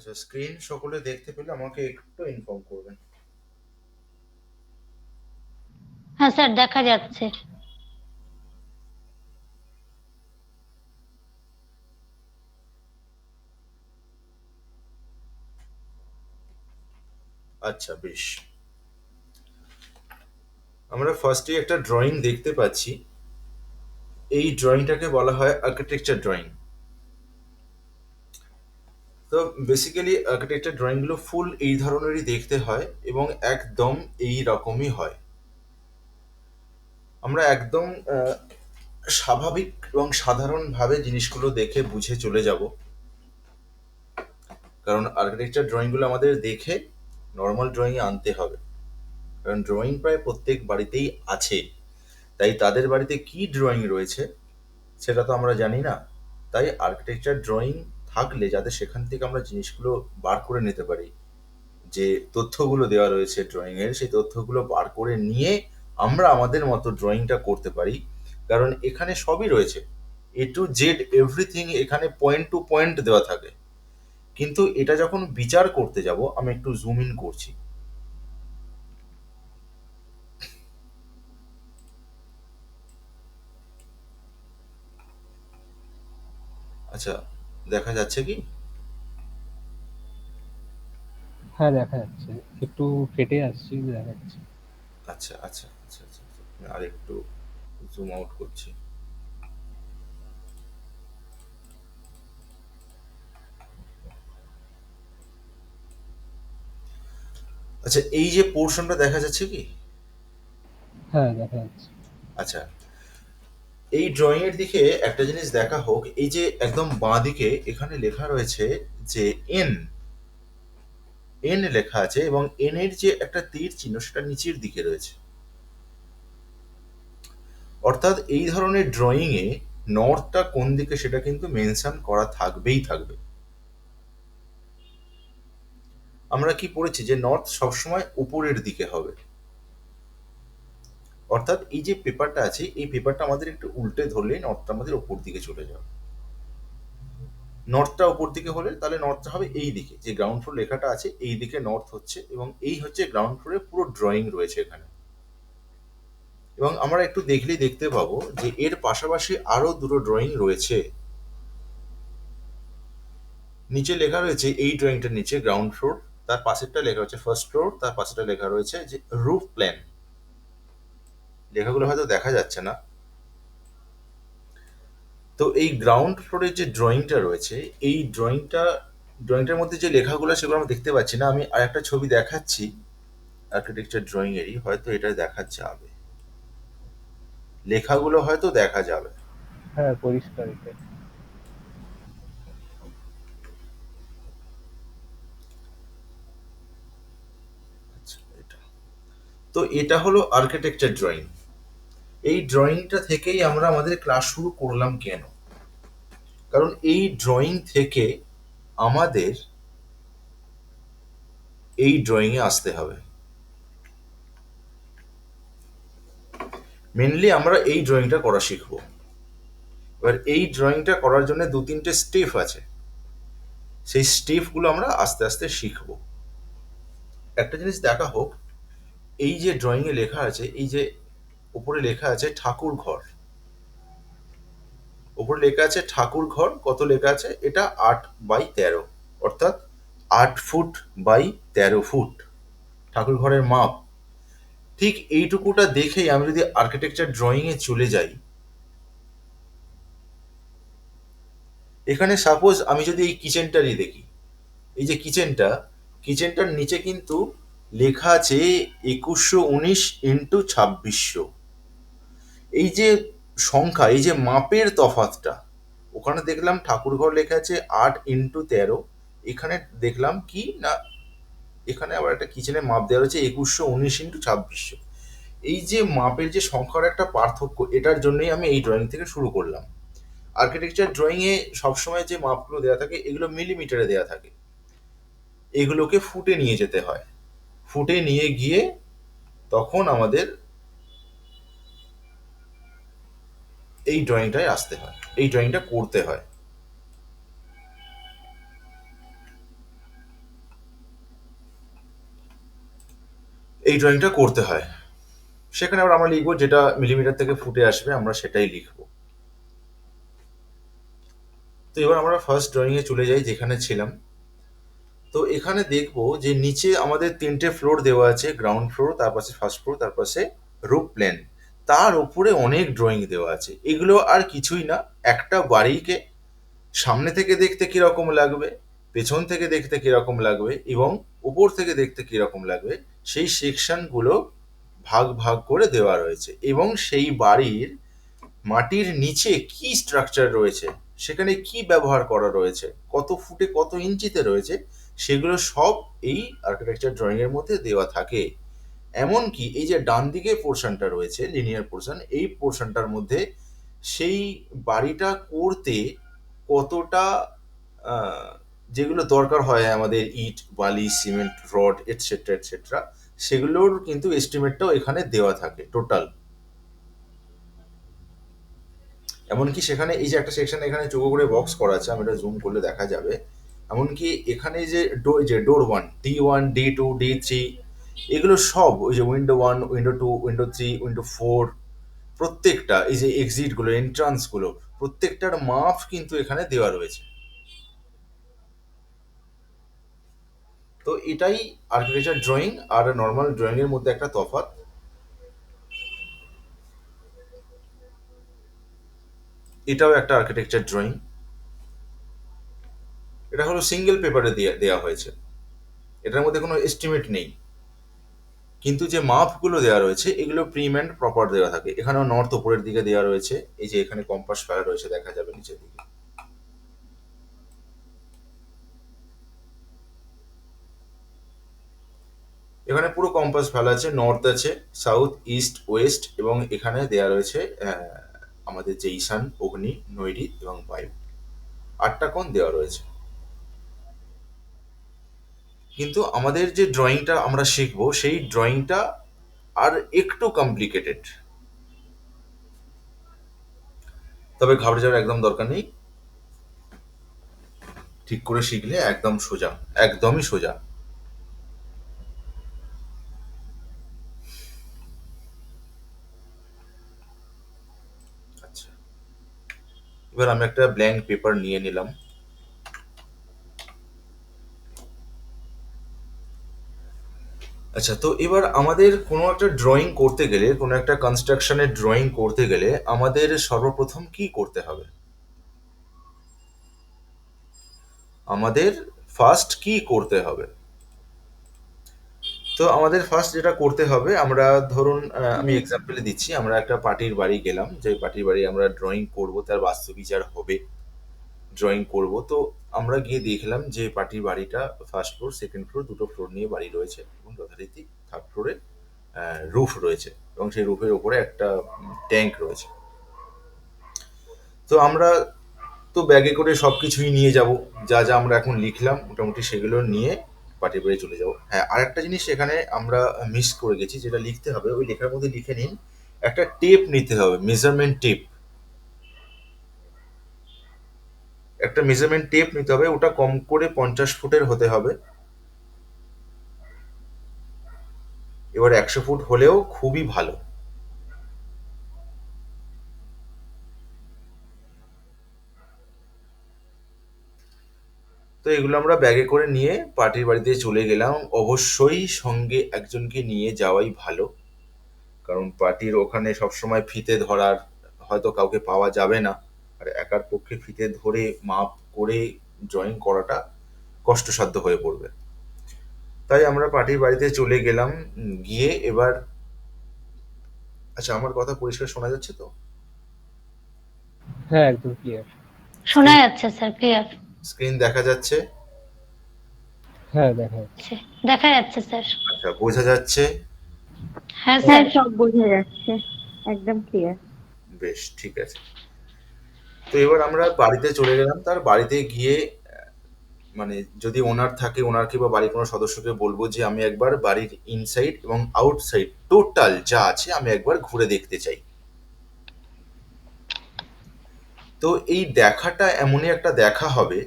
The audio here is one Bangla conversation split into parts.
আচ্ছা, স্ক্রিন সকলে দেখতে পেলে আমাকে একটু ইনফর্ম করবেন। হ্যাঁ স্যার, দেখা যাচ্ছে। আচ্ছা, বেশ। আমরা ফার্স্টে একটা ড্রয়িং দেখতে পাচ্ছি। এই ড্রয়িংটাকে বলা হয় আর্কিটেকচার ড্রয়িং। তো বেসিক্যালি আর্কিটেকচার ড্রয়িংগুলো ফুল এই ধরনেরই দেখতে হয় এবং একদম এই রকমই হয়। আমরা একদম স্বাভাবিক এবং সাধারণভাবে জিনিসগুলো দেখে বুঝে চলে যাব, কারণ আর্কিটেকচার ড্রয়িংগুলো আমাদের দেখে নর্মাল ড্রয়িংয়ে আনতে হবে। কারণ ড্রয়িং প্রায় প্রত্যেক বাড়িতেই আছে, তাই তাদের বাড়িতে কি ড্রয়িং রয়েছে সেটা তো আমরা জানি না। তাই আর্কিটেকচার ড্রয়িং থাকলে যাতে সেখান থেকে আমরা জিনিসগুলো বার করে নিতে পারি, যে তথ্যগুলো দেওয়া রয়েছে ড্রয়িংয়ের, সেই তথ্যগুলো বার করে নিয়ে আমরা আমাদের মতো ড্রয়িংটা করতে পারি। কারণ এখানে সবই রয়েছে, এ টু জেড এভরিথিং এখানে পয়েন্ট টু পয়েন্ট দেওয়া থাকে। কিন্তু এটা যখন বিচার করতে যাব, আমি একটু জুম ইন করছি। আচ্ছা, দেখা যাচ্ছে কি? হ্যাঁ, দেখা যাচ্ছে। একটু কেটে আসছে, কিন্তু দেখা যাচ্ছে। আচ্ছা আচ্ছা আচ্ছা আচ্ছা আচ্ছা। আমি আর একটু জুম আউট করছি। আচ্ছা, এই যে পোর্শনটা দেখা যাচ্ছে কি? হ্যাঁ, দেখা যাচ্ছে। আচ্ছা, এই ড্রয়িং এর দিকে একটা জিনিস দেখা হোক। এই যে একদম বাঁ দিকে এখানে লেখা রয়েছে যে এন, এন লেখা আছে এবং এন এর যে একটা তীর চিহ্ন সেটা নিচের দিকে রয়েছে। অর্থাৎ এই ধরনের ড্রয়িং এ নর্থটা কোন দিকে সেটা কিন্তু মেনশন করা থাকবেই থাকবে। আমরা কি পড়েছি যে নর্থ সবসময় উপরের দিকে হবে। অর্থাৎ এই যে পেপারটা আছে, এই পেপারটা আমাদের একটু উল্টে ধরলেই নর্থটা আমাদের উপর দিকে চলে যাবে। নর্থটা উপর দিকে হলে তাহলে নর্থটা হবে এই দিকে, যে গ্রাউন্ড ফ্লোর লেখাটা আছে এই দিকে নর্থ হচ্ছে, এবং এই হচ্ছে গ্রাউন্ড ফ্লোরে পুরো ড্রয়িং রয়েছে এখানে। এবং আমরা একটু দেখলেই দেখতে পাবো যে এর পাশাপাশি আরো দুটো ড্রয়িং রয়েছে। নিচে লেখা রয়েছে এই ড্রয়িংটার নিচে গ্রাউন্ড ফ্লোর, তার পাশেরটা লেখা হচ্ছে ফার্স্ট ফ্লোর, তার পাশেরটা লেখা রয়েছে যে রুফ প্ল্যান। লেখাগুলো হয়তো দেখা যাচ্ছে না। তো এই গ্রাউন্ড ফ্লোরের যে ড্রয়িংটা রয়েছে, এই ড্রয়িংটার মধ্যে যে লেখাগুলো সেগুলো আমরা দেখতে পাচ্ছি না। আমি আর একটা ছবি দেখাচ্ছি আর্কিটেকচার ড্রয়িং এরই, হয়তো এটা দেখা যাবে, লেখাগুলো হয়তো দেখা যাবে। হ্যাঁ, পরিষ্কার এটা। আচ্ছা, এটা তো এটা হলো আর্কিটেকচার ড্রয়িং। এই ড্রয়িংটা থেকেই আমরা আমাদের ক্লাস শুরু করলাম কেন? কারণ এই ড্রয়িং থেকে আমাদের এই ড্রয়িং এ আসতে হবে। মেনলি আমরা এই ড্রয়িংটা করা শিখবো। এবার এই ড্রয়িংটা করার জন্য দু তিনটে স্টেপ আছে, সেই স্টেপগুলো আমরা আস্তে আস্তে শিখবো। একটা জিনিস দেখা হোক, এই যে ড্রয়িং এ লেখা আছে, এই যে উপরে লেখা আছে ঠাকুর ঘর, উপরে লেখা আছে ঠাকুর ঘর, কত লেখা আছে? এটা 8 বাই 13, অর্থাৎ 8 ফুট বাই 13 ফুট ঠাকুর ঘরের মাপ। ঠিক এইটুকুটা দেখেই আমি যদি আর্কিটেকচার ড্রয়িং এ চলে যাই, এখানে সাপোজ আমি যদি এই কিচেনটারই দেখি, এই যে কিচেনটার নিচে কিন্তু লেখা আছে 2119 x 2600। এই যে সংখ্যা, এই যে মাপের তফাৎটা, ওখানে দেখলাম ঠাকুরঘর লেখা আছে 8 x 13, এখানে দেখলাম কি না, এখানে আবার একটা কিচেনের মাপ দেওয়া রয়েছে 2119 x 2600। এই যে মাপের যে সংখ্যার একটা পার্থক্য, এটার জন্যই আমি এই ড্রয়িং থেকে শুরু করলাম। আর্কিটেকচার ড্রয়িং এ সবসময় যে মাপগুলো দেওয়া থাকে এগুলো মিলিমিটারে দেওয়া থাকে, এগুলোকে ফুটে নিয়ে যেতে হয়। ফুটে নিয়ে গিয়ে তখন আমাদের এই ড্রয়িংটায় আসতে হয়, এই ড্রয়িংটা করতে হয়। এই ড্রয়িংটা করতে হয়। সেখানে আবার আমরা লিখবো যেটা মিলিমিটার থেকে ফুটে আসবে, আমরা সেটাই লিখবো। তো এবার আমরা ফার্স্ট ড্রয়িং এ চলে যাই যেখানে ছিলাম। তো এখানে দেখবো যে নিচে আমাদের 3টে ফ্লোর দেওয়া আছে, গ্রাউন্ড ফ্লোর, তার পাশে ফার্স্ট ফ্লোর, তার পাশে রুফ প্ল্যান। তার উপরে অনেক ড্রয়িং দেওয়া আছে। এগুলো আর কিছুই না, একটা বাড়িকে সামনে থেকে দেখতে কিরকম লাগবে, পেছন থেকে দেখতে কিরকম লাগবে এবং উপর থেকে দেখতে কিরকম লাগবে, সেই সেকশনগুলো ভাগ ভাগ করে দেওয়া রয়েছে। এবং সেই বাড়ির মাটির নিচে কি স্ট্রাকচার রয়েছে, সেখানে কি ব্যবহার করা রয়েছে, কত ফুটে কত ইঞ্চিতে রয়েছে, সেগুলো সব এই আর্কিটেকচার ড্রয়িং এর মধ্যে দেওয়া থাকে। এমনকি এই যে ডান দিকে পোর্শনটা রয়েছে, লিনিয়ার পোর্শন, এই পোর্শনটার মধ্যে সেই বাড়িটা করতে কতটা যেগুলো দরকার হয় আমাদের, ইট, বালি, সিমেন্ট, রড, এটসেট্রা এটসেট্রা, সেগুলোর কিন্তু এস্টিমেটটাও এখানে দেওয়া থাকে টোটাল। এমনকি সেখানে এই যে একটা সেকশন এখানে চৌকো করে বক্স করা আছে, আমি এটা জুম করলে দেখা যাবে। এমনকি এখানে যে ডোর 1, D1, D2, D3, এগুলো সব ওই যে উইন্ডো 1, উইন্ডো 2, উইন্ডো 3, উইন্ডো 4, প্রত্যেকটা এই যে এক্সিট গুলো, এন্ট্রান্স গুলো, প্রত্যেকটার মাপ কিন্তু এখানে দেওয়া রয়েছে। তো এটাই আর্কিটেকচার ড্রয়িং আর নর্মাল ড্রয়িং এর মধ্যে একটা তফাৎ। এটাও একটা আর্কিটেকচার ড্রয়িং। এটা হলো সিঙ্গেল পেপারে দেওয়া হয়েছে, এটার মধ্যে কোনো এস্টিমেট নেই, কিন্তু যে মাপগুলো দেওয়া রয়েছে এগুলো প্রিম অ্যান্ড প্রপার দেওয়া থাকে। এখানেও নর্থ উপরের দিকে দেওয়া রয়েছে, এই যে এখানে কম্পাস ফেলা রয়েছে দেখা যাবে নিচের দিকে। এখানে পুরো কম্পাস ফেলা আছে, নর্থ আছে, সাউথ, ইস্ট, ওয়েস্ট, এবং এখানে দেওয়া রয়েছে আমাদের যে ঈশান, অগ্নি, নৈরিত এবং বায়ু, 8টা কোণ দেওয়া রয়েছে। কিন্তু আমাদের যে ড্রয়িংটা আমরা শিখবো সেই ড্রয়িংটা আর একটু কমপ্লিকেটেড। তবে ঘাবড়ে যাওয়ার একদম দরকার নেই, ঠিক করে শিখলে একদম সোজা, একদমই সোজা। আচ্ছা, এবার আমি একটা ব্ল্যাঙ্ক পেপার নিয়ে নিলাম। আচ্ছা, তো এবার আমাদের কোনো একটা ড্রয়িং করতে গেলে, কোনো একটা কনস্ট্রাকশনের ড্রয়িং করতে গেলে আমাদের সর্বপ্রথম কি করতে হবে? আমাদের ফার্স্ট কি করতে হবে? তো আমাদের ফার্স্ট যেটা করতে হবে, আমরা ধরুন আমি এক্সাম্পলে দিচ্ছি, আমরা একটা পার্টির বাড়ি গেলাম, যে পার্টির বাড়ি আমরা ড্রয়িং করব, তার বাস্তু বিচার হবে, ড্রয়িং করব। তো আমরা গিয়ে দেখলাম যে পার্টির বাড়িটা ফার্স্ট ফ্লোর, সেকেন্ড ফ্লোর, দুটো ফ্লোর নিয়ে বাড়ি রয়েছে এবং যথারীতি থার্ড ফ্লোরে রুফ রয়েছে এবং সেই রুফের উপরে একটা ট্যাঙ্ক রয়েছে। তো আমরা তো ব্যাগে করে সব কিছুই নিয়ে যাব, যা যা আমরা এখন লিখলাম মোটামুটি সেগুলো নিয়ে পার্টির বাড়ি চলে যাব। হ্যাঁ, আর একটা জিনিস এখানে আমরা মিস করে গেছি, যেটা লিখতে হবে, ওই লেখার মধ্যে লিখে নিন, একটা টেপ নিতে হবে, মেজারমেন্ট টেপ। একটা মেজারমেন্ট টেপ নিতে হবে, ওটা কম করে 50 ফুটের হতে হবে। এবার 100 ফুট হলেও খুবই ভালো। তো এগুলো আমরা ব্যাগে করে নিয়ে পার্টির বাড়িতে চলে গেলাম। অবশ্যই সঙ্গে একজনকে নিয়ে যাওয়াই ভালো, কারণ পার্টির ওখানে সবসময় ফিতে ধরার হয়তো কাউকে পাওয়া যাবে না, আর একার পক্ষে ফিতে ধরে মাপ করে ড্রয়িং করাটা কষ্টসাধ্য হয়ে পড়বে। তাই আমরা পার্টির বাড়িতে চলে গেলাম। গিয়ে এবার, আচ্ছা আমার কথা পরিষ্কার শোনা যাচ্ছে তো? হ্যাঁ, একদম ক্লিয়ার। শোনা যাচ্ছে স্যার, ক্লিয়ার। স্ক্রিন দেখা যাচ্ছে? হ্যাঁ, দেখা যাচ্ছে। দেখা যাচ্ছে স্যার। আচ্ছা, বোঝা যাচ্ছে? হ্যাঁ হ্যাঁ, স্যার। সব বোঝা যাচ্ছে, একদম ক্লিয়ার। বেশ, ঠিক আছে। তো এবার আমরা বাড়িতে চলে গেলাম। তার বাড়িতে গিয়ে মানে যদি ওনার থাকে, ওনারকে বা বাড়ির কোনো সদস্যকে বলবো যে আমি একবার বাড়ির ইনসাইড এবং আউটসাইড টোটাল যা আছে আমি একবার ঘুরে দেখতে চাই। তো এই দেখাটা এমনই একটা দেখা হবে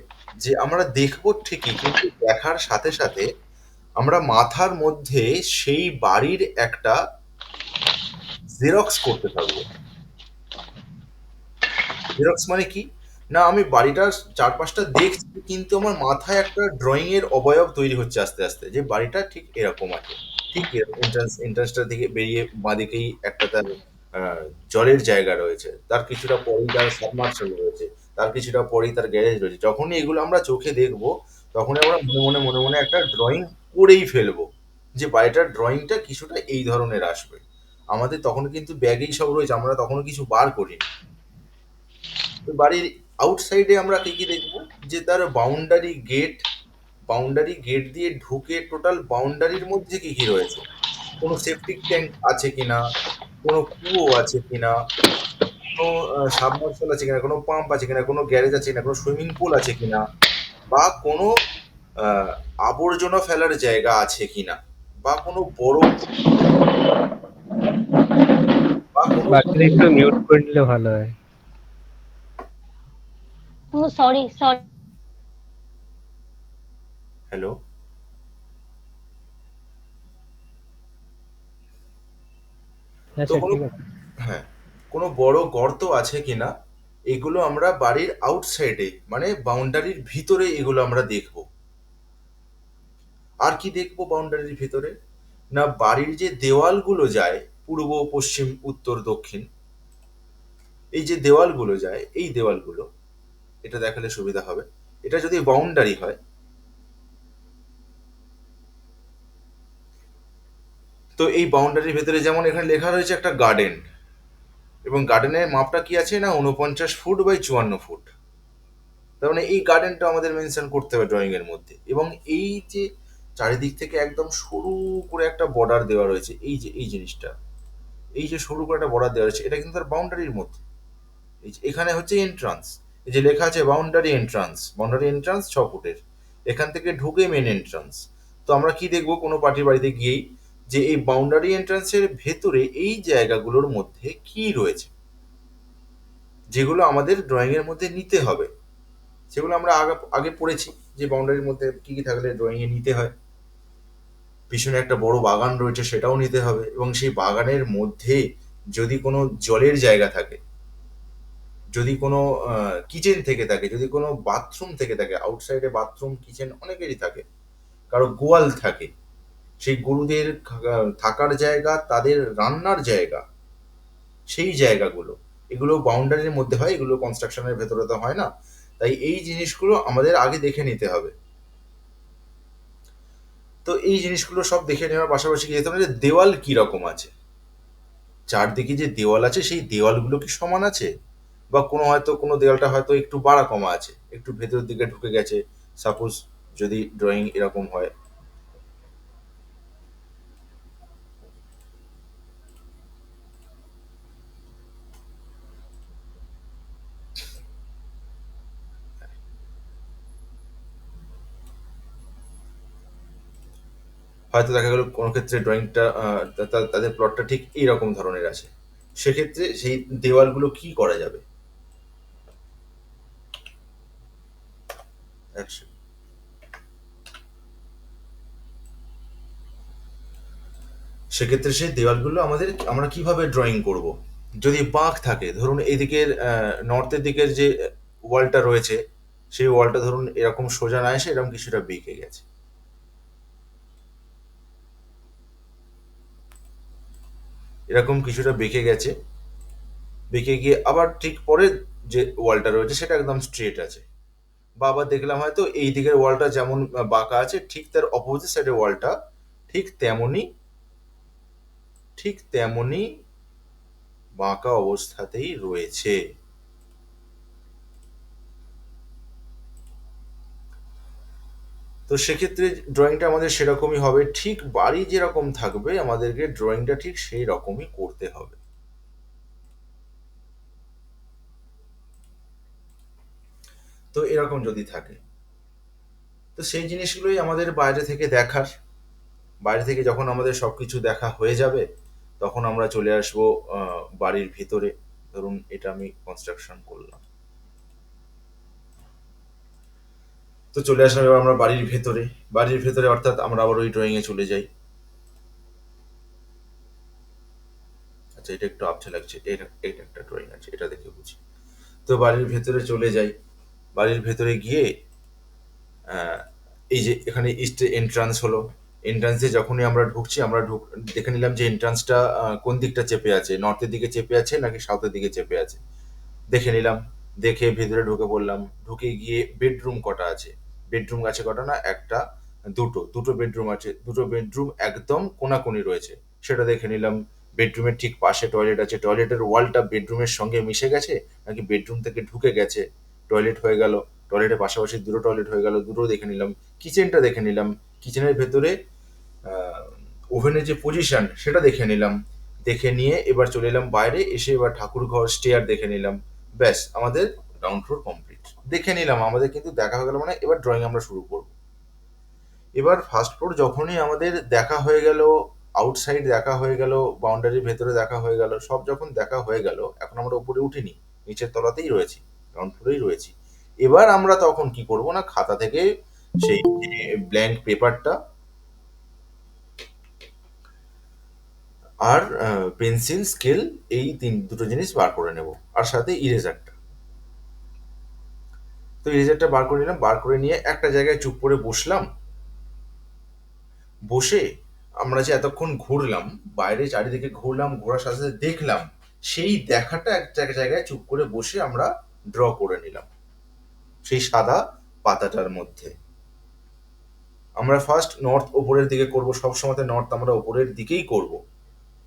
যে আমরা দেখবো ঠিকই, কিন্তু দেখার সাথে সাথে আমরা মাথার মধ্যে সেই বাড়ির একটা জেরক্স করতে থাকবো। জেরক্স মানে কি? না আমি বাড়িটার চারপাশটা দেখছি কিন্তু আমার মাথায় একটা ড্রয়িং এর অবয়ব তৈরি হচ্ছে আস্তে আস্তে, যে বাড়িটা ঠিক এরকম আছে। ঠিক এন্ট্রান্সটা থেকে বেরিয়ে বাঁদিকেই একটা তার আহ, জলের জায়গা রয়েছে, তার কিছুটা পরেই তার সাবমার্শাল রয়েছে, তার কিছুটা পরেই তার গ্যারেজ রয়েছে। যখনই এগুলো আমরা চোখে দেখবো তখনই আমরা মনে মনে একটা ড্রয়িং করেই ফেলবো, যে বাড়িটার ড্রয়িংটা কিছুটা এই ধরনের আসবে। আমাদের তখন কিন্তু ব্যাগেই সব রয়েছে, আমরা তখনও কিছু বার করিনি। তো বাড়ির আউটসাইডে আমরা কি কি দেখবো, যে তার বাউন্ডারি গেট দিয়ে ঢুকে টোটাল বাউন্ডারির মধ্যে কি কি রয়েছে, কোনো সেপটিক ট্যাঙ্ক আছে কিনা, কোনো কুয়ো আছে কিনা, কোনো সাবমার্শাল আছে কিনা, কোনো পাম্প আছে কিনা, কোনো গ্যারেজ আছে কিনা, কোনো সুইমিং পুল আছে কিনা, বা কোনো আহ, আবর্জনা ফেলার জায়গা আছে কিনা, বা কোনো বড় বা কোনো বাকিটা একটু মিউট করে নিলে ভালো হয়। ও সরি সরি। হ্যালো। হ্যাঁ তো স্যার, কোনো ঠিক আছে। হ্যাঁ, কোনো বড় গর্ত আছে কিনা, এগুলো আমরা বাড়ির আউটসাইডে মানে বাউন্ডারির ভিতরে এগুলো আমরা দেখব। আর কি দেখবো বাউন্ডারির ভিতরে, না বাড়ির যে দেওয়ালগুলো যায় পূর্ব পশ্চিম উত্তর দক্ষিণ, এই যে দেওয়ালগুলো যায় এই দেওয়ালগুলো, এটা দেখালে সুবিধা হবে। এটা যদি বাউন্ডারি হয়, তো এই বাউন্ডারির ভেতরে যেমন এখানে লেখা রয়েছে একটা গার্ডেন, এবং গার্ডেনের মাপটা কি আছে না 49 ফুট বাই 54 ফুট। তার মানে এই গার্ডেনটা আমাদের মেনশন করতে হবে ড্রয়িং এর মধ্যে। এবং এই যে চারিদিক থেকে একদম সরু করে একটা বর্ডার দেওয়া রয়েছে, এই যে এই জিনিসটা, এই যে সরু করে একটা বর্ডার দেওয়া রয়েছে, এটা কিন্তু তার বাউন্ডারির মধ্যে। এই যে এখানে হচ্ছে এন্ট্রান্স, এই যে লেখা আছে বাউন্ডারি এন্ট্রান্স 6 ফুটের, এখান থেকে ঢুকে মেন এন্ট্রান্স। তো আমরা কি দেখবো কোনো পার্টির বাড়িতে গিয়েই, যে এই বাউন্ডারি এন্ট্রান্সের ভেতরে এই জায়গাগুলোর মধ্যে কি রয়েছে, যেগুলো আমাদের ড্রয়িং এর মধ্যে নিতে হবে। সেগুলো আমরা আগে আগে পড়েছি, যে বাউন্ডারির মধ্যে কি কি থাকলে ড্রয়িং এ নিতে হয়। পিছনে একটা বড় বাগান রয়েছে, সেটাও নিতে হবে। এবং সেই বাগানের মধ্যে যদি কোনো জলের জায়গা থাকে, যদি কোনো কিচেন থেকে থাকে, যদি কোনো বাথরুম থেকে থাকে, আউটসাইডে বাথরুম কিচেন অনেকেরই থাকে, কারো গোয়াল থাকে, সেই গরুদের থাকার জায়গা, তাদের রান্নার জায়গা, সেই জায়গাগুলো, এগুলো বাউন্ডারির মধ্যে হয়, এগুলো কনস্ট্রাকশনের ভেতরে তো হয় না। তাই এই জিনিসগুলো আমাদের আগে দেখে নিতে হবে। তো এই জিনিসগুলো সব দেখে নেওয়ার পাশাপাশি কি যেতে হবে, যে দেওয়াল কি রকম আছে, চারদিকে যে দেওয়াল আছে সেই দেওয়ালগুলো কি সমান আছে, বা কোনো হয়তো কোনো দেওয়ালটা হয়তো একটু বাড়া কমা আছে, একটু ভেতরের দিকে ঢুকে গেছে, সাপোজ যদি ড্রয়িং এরকম হয়। হয়তো দেখা গেল কোনো ক্ষেত্রে ড্রয়িংটা তাদের প্লটটা ঠিক এইরকম ধরনের আছে, সেক্ষেত্রে সেই দেওয়ালগুলো কি করা যাবে। Action. সেক্ষেত্রে সেই দেওয়ালগুলো আমরা কিভাবে ড্রয়িং করব, যদি বাঁক থাকে, ধরুন এদিকের নর্থের দিকের যে ওয়ালটা রয়েছে, সেই ওয়ালটা ধরুন এরকম সোজা না এসে এরকম কিছুটা বেঁকে গেছে, এরকম কিছুটা বেঁকে গেছে, বেঁকে গিয়ে আবার ঠিক পরে যে ওয়ালটা রয়েছে সেটা একদম স্ট্রেট আছে। বা আবার দেখলাম হয়তো এই দিকের ওয়ালটা যেমন বাঁকা আছে, ঠিক তার অপোজিট সাইডের ওয়ালটা ঠিক তেমনই ঠিক তেমনই বাঁকা অবস্থাতেই রয়েছে। তো সেক্ষেত্রে ড্রয়িংটা আমাদের সেরকমই হবে, ঠিক বাড়ি যেরকম থাকবে আমাদেরকে ড্রয়িংটা ঠিক সেই রকমই করতে হবে। তো এরকম যদি থাকে, তো সেই জিনিসগুলোই আমাদের বাইরে থেকে দেখার। বাইরে থেকে যখন আমাদের সবকিছু দেখা হয়ে যাবে, তখন আমরা চলে আসবো বাড়ির ভিতরে। ধরুন এটা আমি কনস্ট্রাকশন করলাম, তো চলে আসলাম এবার আমরা বাড়ির ভেতরে। বাড়ির ভেতরে অর্থাৎ আমরা আবার ওই ড্রয়িংয়ে চলে যাই। আচ্ছা, এটা একটু আবছা লাগছে, এটা এটা একটা ড্রয়িং আছে, এটা দেখে বুঝি। তো বাড়ির ভেতরে চলে যাই। বাড়ির ভেতরে গিয়ে আহ, এই যে এখানে ইস্ট এন্ট্রান্স হলো। এন্ট্রান্সে যখনই আমরা ঢুকছি, আমরা দেখে নিলাম যে এন্ট্রান্সটা কোন দিকটা চেপে আছে, নর্থের দিকে চেপে আছে নাকি সাউথের দিকে চেপে আছে। দেখে নিলাম। দেখে ভেতরে ঢুকে পড়লাম। ঢুকে গিয়ে বেডরুম কটা আছে, বেডরুম আছে কটা না, একটা, দুটো, দুটো বেডরুম আছে। দুটো বেডরুম একদম কোনাকুনি রয়েছে, সেটা দেখে নিলাম। বেডরুমের ঠিক পাশে টয়লেট আছে, টয়লেটের ওয়ালটা বেডরুমের সঙ্গে মিশে গেছে নাকি বেডরুম থেকে ঢুকে গেছে, টয়লেট হয়ে গেল। টয়লেটের পাশাপাশি দুটো টয়লেট হয়ে গেল, দুটো দেখে নিলাম। কিচেনটা দেখে নিলাম। কিচেনের ভেতরে ওভেনের যে পজিশন সেটা দেখে নিলাম। দেখে নিয়ে এবার চলে এলাম বাইরে, এসে এবার ঠাকুর ঘর স্টেয়ার দেখে নিলাম। ব্যাস, আমাদের গ্রাউন্ড ফ্লোর কমপ্লিট। দেখে নিলাম আমাদের, কিন্তু দেখা হয়ে গেল, মানে এবার ড্রয়িং আমরা শুরু করব। এবার ফার্স্ট ফ্লোর যখনই আমাদের দেখা হয়ে গেল, আউটসাইড দেখা হয়ে গেল, বাউন্ডারির ভেতরে দেখা হয়ে গেল, সব যখন দেখা হয়ে গেল, এখন আমরা উপরে উঠিনি, নিচের তলাতেই রয়েছি, গ্রাউন্ড ফ্লোরেই রয়েছি। এবার আমরা তখন কি করব না, খাতা থেকে সেই ব্ল্যাঙ্ক পেপারটা আর পেন্সিল স্কেল, এই দুটো জিনিস বার করে নেব, আর সাথে ইরেজারটা। তো ইরেজারটা বার করে নিলাম। বার করে নিয়ে একটা জায়গায় চুপ করে বসলাম। বসে আমরা যে এতক্ষণ ঘুরলাম, বাইরে চারিদিকে ঘুরলাম, ঘোরার সাথে সাথে দেখলাম, সেই দেখাটা একটা জায়গায় চুপ করে বসে আমরা ড্র করে নিলাম সেই সাদা পাতাটার মধ্যে। আমরা ফার্স্ট নর্থ ওপরের দিকে করব, সবসময় নর্থ আমরা ওপরের দিকেই করব,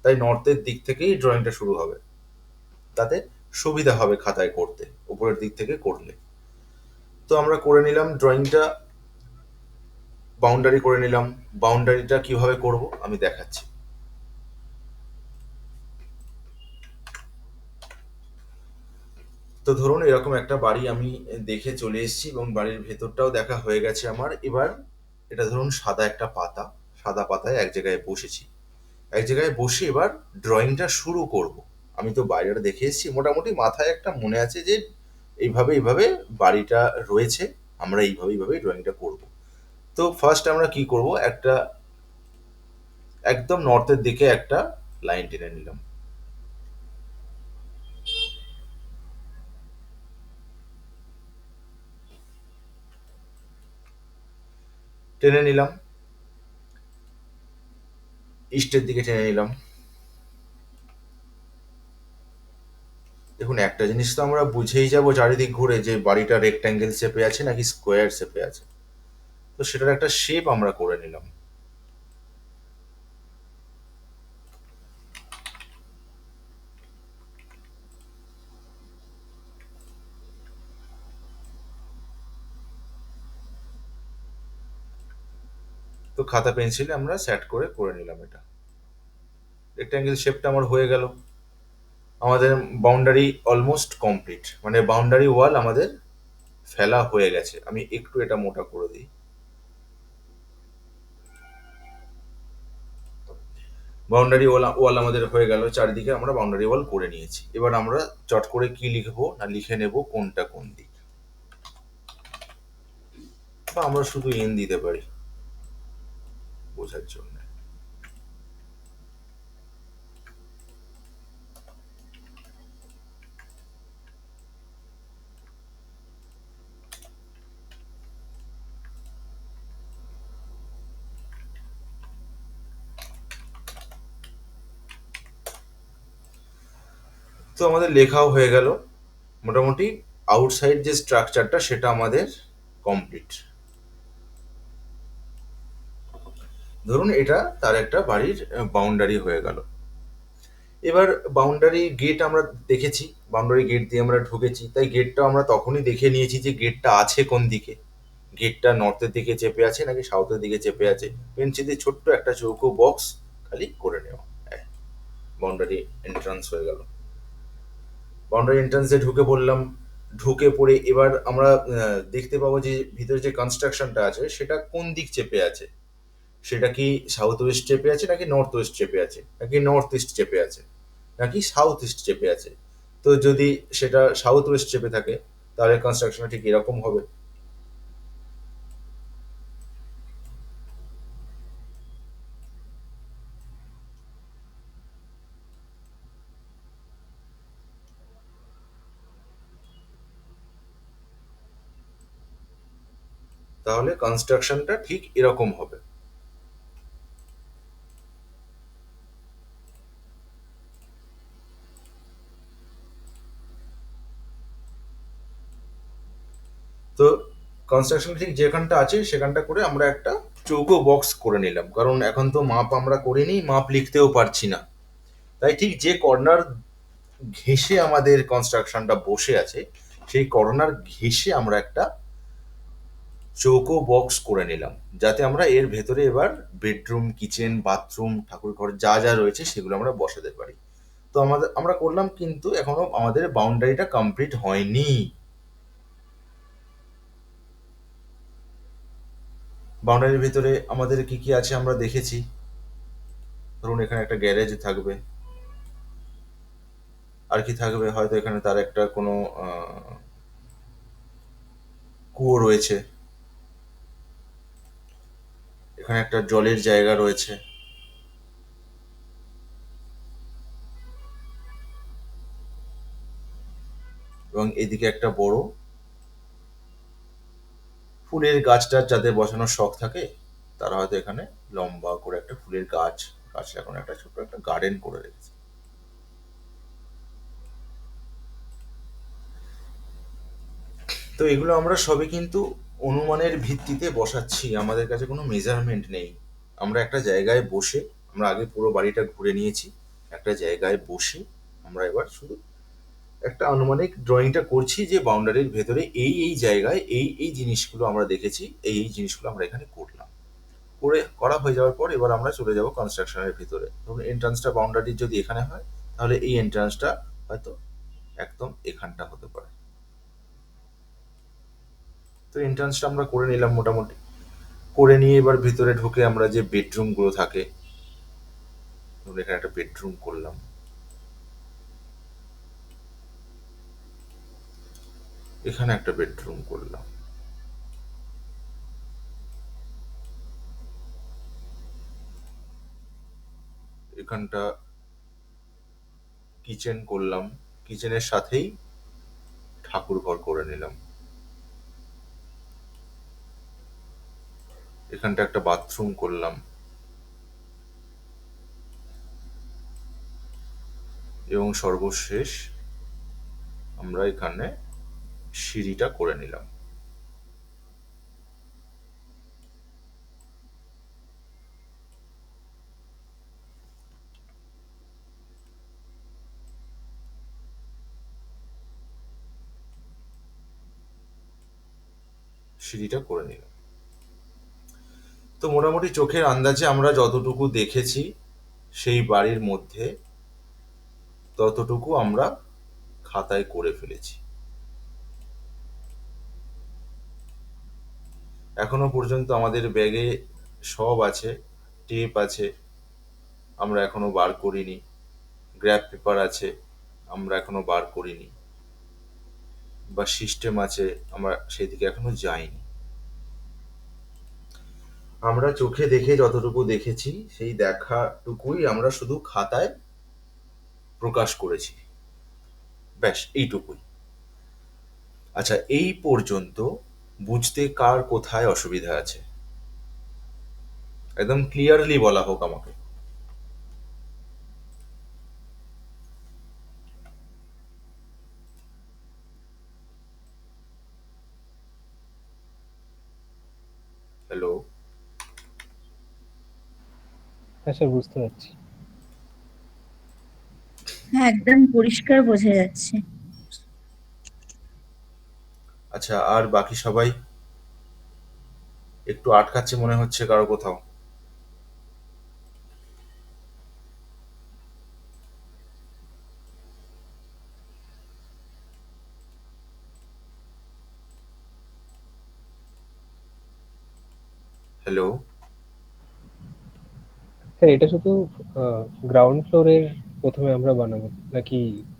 তাই নর্থের দিক থেকেই ড্রয়িংটা শুরু হবে, তাতে সুবিধা হবে খাতায় করতে, উপরের দিক থেকে করলে। তো আমরা করে নিলাম ড্রয়িংটা, বাউন্ডারি করে নিলাম। বাউন্ডারিটা কিভাবে করব আমি দেখাচ্ছি। তো ধরুন এরকম একটা বাড়ি আমি দেখে চলে এসেছি এবং বাড়ির ভেতরটাও দেখা হয়ে গেছে আমার। এবার এটা ধরুন সাদা একটা পাতা, সাদা পাতায় এক জায়গায় বসেছি। এক জায়গায় বসে এবার ড্রয়িংটা শুরু করব। আমি তো বাইরেটা দেখে এসেছি, মোটামুটি মাথায় একটা মনে আছে যে এইভাবে এইভাবে বাড়িটা রয়েছে, আমরা এইভাবে এইভাবে ড্রয়িংটা করব। তো ফার্স্ট আমরা কি করব, একটা একদম নর্থের দিকে একটা লাইন টেনে নিলাম। টেনে নিলাম, ইস্টের দিকে টেনে নিলাম। দেখুন একটা জিনিস তো আমরা বুঝেই যাব চারিদিক ঘুরে, যে বাড়িটা রেক্ট্যাঙ্গেল শেপে আছে নাকি স্কোয়ার শেপে আছে। তো সেটার একটা শেপ আমরা করে নিলাম। তো খাতা পেন্সিলে আমরা সেট করে করে নিলাম এটা। রেক্ট্যাঙ্গেল শেপটা আমার হয়ে গেল। আমাদের বাউন্ডারি অলমোস্ট কমপ্লিট, মানে বাউন্ডারি ওয়াল আমাদের ফেলা হয়ে গেছে। আমি একটু এটা মোটা করে দিই। বাউন্ডারি ওয়াল ওয়াল আমাদের হয়ে গেল, চারিদিকে আমরা বাউন্ডারি ওয়াল করে নিয়েছি। এবার আমরা চট করে কি লিখবো না, লিখে নেব কোনটা কোন দিক, বা আমরা শুধু এন দিতে পারি বোঝার জন্য। তো আমাদের লেখাও হয়ে গেল। মোটামুটি আউটসাইড যে স্ট্রাকচারটা সেটা আমাদের কমপ্লিট। ধরুন এটা তার একটা বাড়ির বাউন্ডারি হয়ে গেল। এবার বাউন্ডারি গেট আমরা দেখেছি, বাউন্ডারি গেট দিয়ে আমরা ঢুকেছি, তাই গেটটা আমরা তখনই দেখে নিয়েছি যে গেটটা আছে কোন দিকে। গেটটা নর্থের দিকে চেপে আছে নাকি সাউথের দিকে চেপে আছে। পেন্সিল দিয়ে ছোট্ট একটা চৌকো বক্স খালি করে নেওয়া, বাউন্ডারি এন্ট্রান্স হয়ে গেল। বাউন্ডারি এন্ট্রান্সে ঢুকে পড়লাম। ঢুকে পড়ে এবার আমরা দেখতে পাবো যে ভিতরে যে কনস্ট্রাকশনটা আছে সেটা কোন দিক চেপে আছে। সেটা কি সাউথ ওয়েস্ট চেপে আছে নাকি নর্থ ওয়েস্ট চেপে আছে, নাকি নর্থ ইস্ট চেপে আছে, নাকি সাউথ ইস্ট চেপে আছে। তো যদি সেটা সাউথ ওয়েস্ট চেপে থাকে তাহলে কনস্ট্রাকশনটা ঠিক এরকম হবে। তাহলে কনস্ট্রাকশনটা ঠিক এরকম হবে। তো কনস্ট্রাকশন ঠিক যেখানটা আছে সেখানটা করে আমরা একটা চৌকো বক্স করে নিলাম, কারণ এখন তো মাপ আমরা করিনি, মাপ লিখতেও পারছি না। তাই ঠিক যে কর্নার ঘেঁষে আমাদের কনস্ট্রাকশনটা বসে আছে সেই কর্নার ঘেঁষে আমরা একটা চৌকো বক্স করে নিলাম, যাতে আমরা এর ভেতরে এবার বেডরুম, কিচেন, বাথরুম, ঠাকুর ঘর যা যা রয়েছে সেগুলো আমরা বসাতে পারি। তো আমরা করলাম, কিন্তু এখনো আমাদের বাউন্ডারিটা কমপ্লিট হয়নি। বাউন্ডারির ভিতরে আমাদের কি কি আছে আমরা দেখেছি। ধরুন এখানে একটা গ্যারেজ থাকবে, আর কি থাকবে, হয়তো এখানে তার একটা কোনো কুয়ো রয়েছে, এখানে একটা জলের জায়গা রয়েছে, এবং এদিকে একটা বড় ফুলের গাছটা যাদের বসানোর শখ থাকে তারা হয়তো এখানে লম্বা করে একটা ফুলের গাছ এখন একটা ছোট একটা গার্ডেন করে রেখেছে। তো এগুলো আমরা সবই কিন্তু অনুমানের ভিত্তিতে বসাচ্ছি, আমাদের কাছে কোনো মেজারমেন্ট নেই। আমরা একটা জায়গায় বসে, আমরা আগে পুরো বাড়িটা ঘুরে নিয়েছি, একটা জায়গায় বসে আমরা এবার শুধু একটা আনুমানিক ড্রয়িংটা করছি যে বাউন্ডারির ভেতরে এই জায়গায় এই জিনিসগুলো আমরা দেখেছি, এই জিনিসগুলো আমরা এখানে করলাম। করা হয়ে যাওয়ার পর এবার আমরা চলে যাব কনস্ট্রাকশনের ভিতরে। ধরুন এন্ট্রান্সটা বাউন্ডারির যদি এখানে হয়, তাহলে এই এন্ট্রান্সটা হয়তো একদম এখানটা হতে পারে। তো এন্ট্রান্সটা আমরা করে নিলাম মোটামুটি। করে নিয়ে এবার ভিতরে ঢুকে আমরা যে বেডরুমগুলো থাকে, ধরুন এখানে একটা বেডরুম করলাম, এখানে একটা বেডরুম করলাম, এখানটা কিচেন করলাম, কিচেনের সাথেই ঠাকুর ঘর করে নিলাম, এখানটা একটা বাথরুম করলাম, এবং সর্বশেষ আমরা এখানে সিঁড়িটা করে নিলাম। সিঁড়িটা করে নিলাম। তো মোটামুটি চোখের আন্দাজে আমরা যতটুকু দেখেছি সেই বাড়ির মধ্যে ততটুকু আমরা খাতায় করে ফেলেছি। এখনো পর্যন্ত আমাদের ব্যাগে সব আছে, টেপ আছে, আমরা এখনো বার করিনি, গ্র্যাপ পেপার আছে, আমরা এখনো বার করিনি, বা সিস্টেম আছে, আমরা সেদিকে এখনো যাইনি। আমরা চোখে দেখে যতটুকু দেখেছি সেই দেখাটুকুই আমরা শুধু খাতায় প্রকাশ করেছি, ব্যাস এইটুকুই। আচ্ছা, এই পর্যন্ত বুঝতে কার কোথায় অসুবিধা আছে? একদম ক্লিয়ারলি বলা হোক আমাকে। হ্যালো? হ্যাঁ স্যার, বুঝতে পারছি। হ্যাঁ, একদম পরিষ্কার বোঝা যাচ্ছে। আচ্ছা, আর বাকি সবাই একটু আটকাচ্ছে মনে হচ্ছে কারো কোথাও। হ্যালো? স্যার, এটা শুধু গ্রাউন্ড ফ্লোরের প্রথমে আমরা বানাবো, নাকি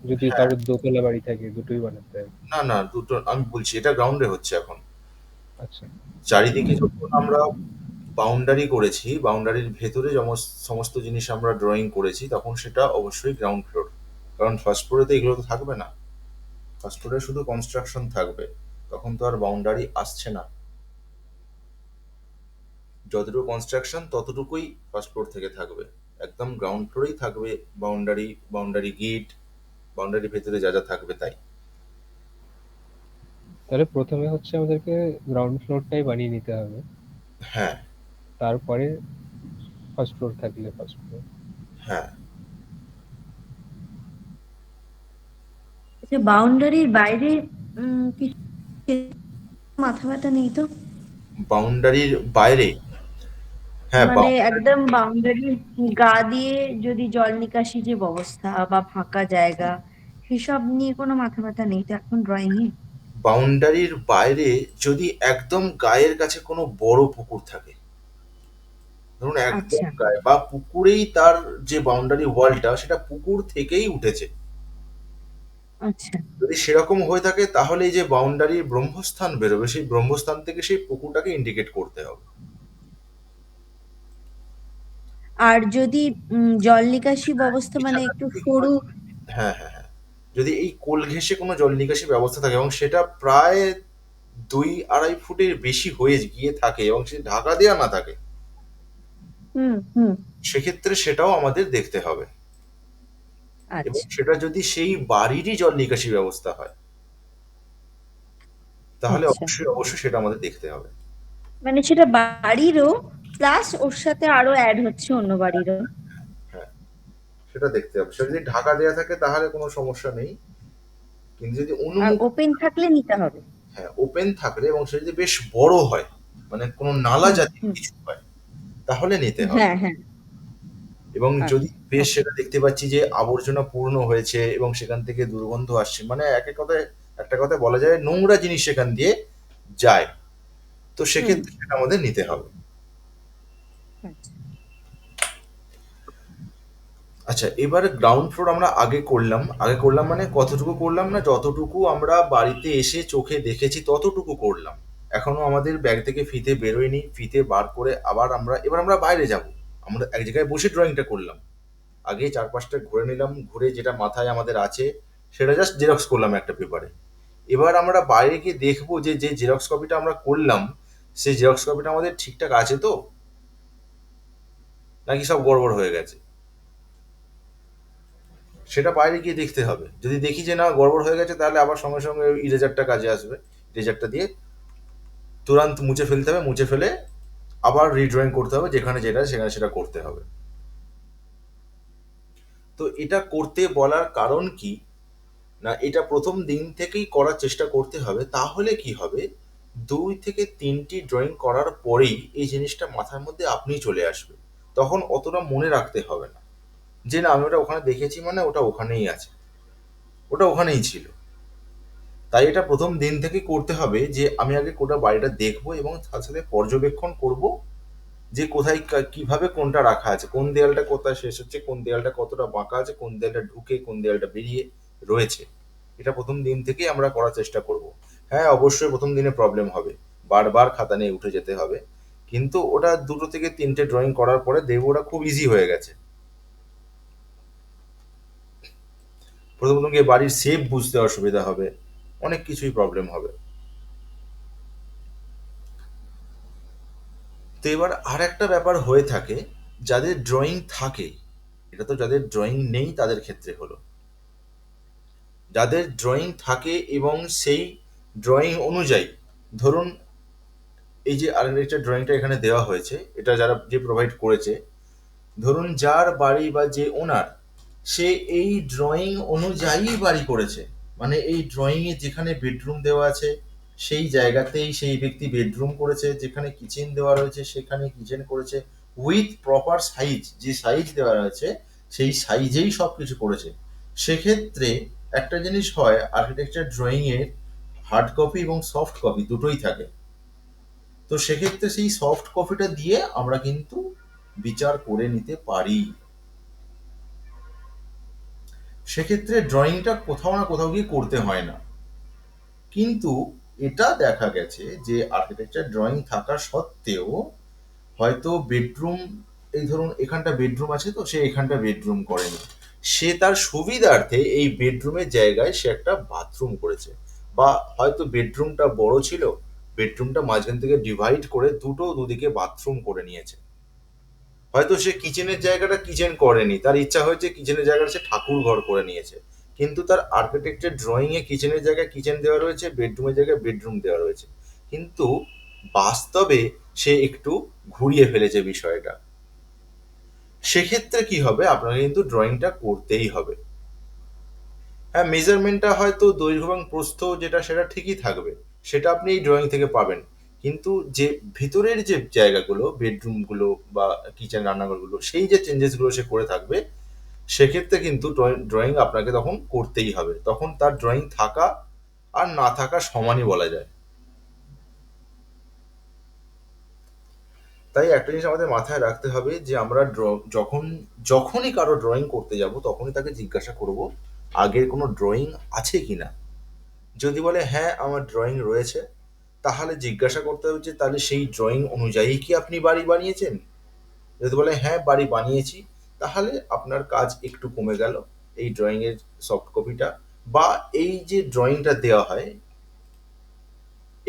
যদি হ্যাঁ, কারোর দোতলা বাড়ি থাকে দুটোই বানাতে হবে? না না, দুটো আমি বলছি, এটা গ্রাউন্ডে হচ্ছে এখন। আচ্ছা। চারিদিকে যখন আমরা বাউন্ডারি করেছি, বাউন্ডারির ভেতরে সমস্ত জিনিস আমরা ড্রয়িং করেছি, তখন সেটা অবশ্যই গ্রাউন্ড ফ্লোর। কারণ ফার্স্ট ফ্লোরে তো এগুলো তো থাকবে না, ফার্স্ট ফ্লোরে শুধু কনস্ট্রাকশন থাকবে, তখন তো আর বাউন্ডারি আসছে না। যতটুকু কনস্ট্রাকশন ততটুকুই ফার্স্ট ফ্লোর থেকে থাকবে, একদম গ্রাউন্ড ফ্লোরেই থাকবে। বাউন্ডারি গেট, বাউন্ডারির ভেতরে যা যা থাকবে তাই। তাহলে প্রথমে হচ্ছে আমাদেরকে গ্রাউন্ড ফ্লোরটাই বানিয়ে নিতে হবে, হ্যাঁ তারপরে ফার্স্ট ফ্লোর থাকলে ফার্স্ট ফ্লোর। হ্যাঁ। আচ্ছা, বাউন্ডারির বাইরে কিছু মাথা ব্যথা নেই তো? বাউন্ডারির বাইরে, হ্যাঁ মানে একদম বাউন্ডারির গা দিয়ে যদি জল নিকাশি যে ব্যবস্থা বা ফাঁকা জায়গা, সেসব নিয়ে কোনো মাথা ব্যথা নেই তো এখন ড্রয়িং এ? বাউন্ডারির বাইরে যদি একদম গায়ের কাছে কোনো বড় পুকুর থাকে, ধরুন একদম আচ্ছা গায়ে বা পুকুরেই তার যে বাউন্ডারি ওয়ালটা সেটা পুকুর থেকেই উঠেছে, আচ্ছা যদি সেরকম হয়ে থাকে তাহলে এই যে বাউন্ডারির ব্রহ্মস্থান বেরোবে, সেই ব্রহ্মস্থান থেকে সেই পুকুরটাকে ইন্ডিকেট করতে হবে। আর যদি জল নিকাশি ব্যবস্থা মানে একটু সরু। হ্যাঁ হ্যাঁ হ্যাঁ। যদি এই কোল ঘেঁষে কোনো জল নিকাশি ব্যবস্থা থাকে এবং সেটা প্রায় 2-2.5 ফুটের বেশি হয়ে গিয়ে থাকে এবং সে ঢাকা দেওয়া না থাকে, হুম। সেক্ষেত্রে সেটাও আমাদের দেখতে হবে। এবং আচ্ছা সেটা যদি সেই বাড়িরই জল নিকাশি ব্যবস্থা হয় তাহলে আচ্ছা, অবশ্যই সেটা আমাদের দেখতে হবে। মানে সেটা বাড়িরও প্লাস ওর সাথে আরো অ্যাড হচ্ছে অন্য বাড়িরও। হ্যাঁ, সেটা দেখতে হবে। সেটা যদি ঢাকা দেওয়া থাকে তাহলে কোনো সমস্যা নেই, কিন্তু যদি আর উন্মুক্ত, ওপেন থাকলে নিতে হবে। হ্যাঁ ওপেন থাকলে এবং সেটা যদি বেশ বড় হয়, মানে কোনো নালা জাতীয় হুম। কিছু হয়, তাহলে নিতে হবে। হ্যাঁ। এবং যদি আচ্ছা বেশ ওকে। সেটা দেখতে পাচ্ছি যে আবর্জনা পূর্ণ হয়েছে এবং সেখান থেকে দুর্গন্ধ আসছে, মানে একটা কথায় বলা যায় নোংরা জিনিস সেখান দিয়ে যায়, তো হুম। সেক্ষেত্রে সেটা আমাদের নিতে হবে। আচ্ছা আচ্ছা, এবার গ্রাউন্ড ফ্লোর আমরা আগে করলাম মানে কতটুকু করলাম না, যতটুকু আমরা বাড়িতে এসে চোখে দেখেছি ততটুকু করলাম। এখনো আমাদের ব্যাগ থেকে ফিতে বেরোয়নি, ফিতে বার করে আবার এবার আমরা বাইরে যাব। আমরা এক জায়গায় বসে ড্রয়িংটা করলাম, আগে চারপাশটা ঘুরে নিলাম, ঘুরে যেটা মাথায় আমাদের আছে সেটা জাস্ট জেরক্স করলাম একটা পেপারে। এবার আমরা বাইরে গিয়ে দেখবো যে যে জেরক্স কপিটা আমরা করলাম সেই জেরক্স কপিটা আমাদের ঠিকঠাক আছে তো, নাকি সব গড়বড় হয়ে গেছে, সেটা বাইরে গিয়ে দেখতে হবে। যদি দেখি যে না গড়বড় হয়ে গেছে তাহলে আবার সঙ্গে সঙ্গে ইরেজারটা কাজে আসবে, ইরেজারটা দিয়ে তুরন্ত মুছে ফেলতে হবে, মুছে ফেলে আবার রিড্রয়িং করতে হবে, যেখানে যেটা সেখানে সেটা করতে হবে। তো এটা করতে বলার কারণ কি না, এটা প্রথম দিন থেকেই করার চেষ্টা করতে হবে, তাহলে কি হবে 2 থেকে 3টি ড্রয়িং করার পরেই এই জিনিসটা মাথার মধ্যে আপনিই চলে আসবে, তখন অতটা মনে রাখতে হবে না যে না আমি ওটা ওখানে দেখেছি মানে ওটা ওখানেই আছে, ওটা ওখানেই ছিল। তাই এটা প্রথম দিন থেকেই করতে হবে যে আমি আগে গোটা বাড়িটা দেখবো এবং তার সাথে পর্যবেক্ষণ করব যে কোথায় কিভাবে কোনটা রাখা আছে, কোন দেয়ালটা কোথায় শেষ হচ্ছে, কোন দেয়ালটা কতটা বাঁকা আছে, কোন দেয়ালটা ঢুকে কোন দেয়ালটা বেরিয়ে রয়েছে। এটা প্রথম দিন থেকেই আমরা করার চেষ্টা করব। হ্যাঁ অবশ্যই প্রথম দিনে প্রবলেম হবে, বারবার খাতা নিয়ে উঠে যেতে হবে, কিন্তু ওটা 2 থেকে 3টে ড্রয়িং করার পরে দেখবো ওটা খুব ইজি হয়ে গেছে। প্রথম গিয়ে বাড়ির শেপ বুঝতে অসুবিধা হবে, অনেক কিছুই প্রবলেম হবে। তো এবার আর একটা ব্যাপার হয়ে থাকে, যাদের ড্রয়িং থাকে, এটা তো যাদের ড্রয়িং নেই তাদের ক্ষেত্রে হলো, যাদের ড্রয়িং থাকে এবং সেই ড্রয়িং অনুযায়ী, ধরুন এই যে আর্কিটেকচার ড্রয়িংটা এখানে দেওয়া হয়েছে, এটা যারা যে প্রোভাইড করেছে, ধরুন যার বাড়ি বা যে ওনার, সে এই ড্রয়িং অনুযায়ী বাড়ি করেছে, মানে এই ড্রয়িং এ যেখানে বেডরুম দেওয়া আছে সেই জায়গাতেই সেই ব্যক্তি বেডরুম করেছে, যেখানে কিচেন দেওয়া রয়েছে সেখানে কিচেন করেছে, উইথ প্রপার সাইজ, যে সাইজ দেওয়া রয়েছে সেই সাইজেই সব কিছু করেছে। সেক্ষেত্রে একটা জিনিস হয়, আর্কিটেকচার ড্রয়িং এর হার্ড কপি এবং সফট কপি দুটোই থাকে। তো সেক্ষেত্রে সেই সফট কপিটা দিয়ে আমরা কিন্তু বিচার করে নিতে পারি। সেক্ষেত্রে ড্রয়িংটা কোথাও না কোথাও গিয়ে করতে হয় না। কিন্তু এটা দেখা গেছে যে আর্কিটেকচার ড্রয়িং থাকা সত্ত্বেও হয়তো বেডরুম, এই ধরুন এখানটা বেডরুম আছে তো সে এখানটা বেডরুম করেনি, সে তার সুবিধার্থে এই বেডরুমের জায়গায় সে একটা বাথরুম করেছে, বা হয়তো বেডরুমটা বড় ছিল বেডরুমটা মাঝখান থেকে ডিভাইড করে দুদিকে বাথরুম করে নিয়েছে। হয়তো সে কিচেনের জায়গাটা কিচেন করেনি, তার ইচ্ছা হয়েছে কিচেনের জায়গাটা সে ঠাকুর ঘর করে নিয়েছে, কিন্তু তার আর্কিটেক্টের ড্রয়িং এ কিচেনের জায়গায় কিচেন দেওয়া রয়েছে, বেডরুমের জায়গায় বেডরুম দেওয়া রয়েছে, কিন্তু বাস্তবে সে একটু ঘুরিয়ে ফেলেছে বিষয়টা। সেক্ষেত্রে কি হবে, আপনাকে কিন্তু ড্রয়িংটা করতেই হবে। হ্যাঁ, মেজারমেন্টটা হয়তো দৈর্ঘ্য এবং প্রস্থ যেটা সেটা ঠিকই থাকবে, সেটা আপনি এই ড্রয়িং থেকে পাবেন, কিন্তু যে ভিতরের যে জায়গাগুলো, বেডরুমগুলো বা কিচেন রান্নাঘরগুলো, সেই যে চেঞ্জেসগুলো সে করে থাকবে, সেক্ষেত্রে কিন্তু ড্রয়িং আপনাকে তখন করতেই হবে। তখন তার ড্রয়িং থাকা আর না থাকা সমানই বলা যায়। তাই একটা জিনিস আমাদের মাথায় রাখতে হবে যে আমরা যখনই কারো ড্রয়িং করতে যাব তখনই তাকে জিজ্ঞাসা করব আগের কোনো ড্রয়িং আছে কিনা। যদি বলে হ্যাঁ আমার ড্রয়িং রয়েছে, তাহলে জিজ্ঞাসা করতে হবে যে তাহলে সেই ড্রয়িং অনুযায়ী কি আপনি বাড়ি বানিয়েছেন। যদি বলে হ্যাঁ বাড়ি বানিয়েছি, তাহলে আপনার কাজ একটু কমে গেল। এই ড্রয়িং এর সফট কপিটা বা এই যে ড্রয়িংটা দেওয়া হয়,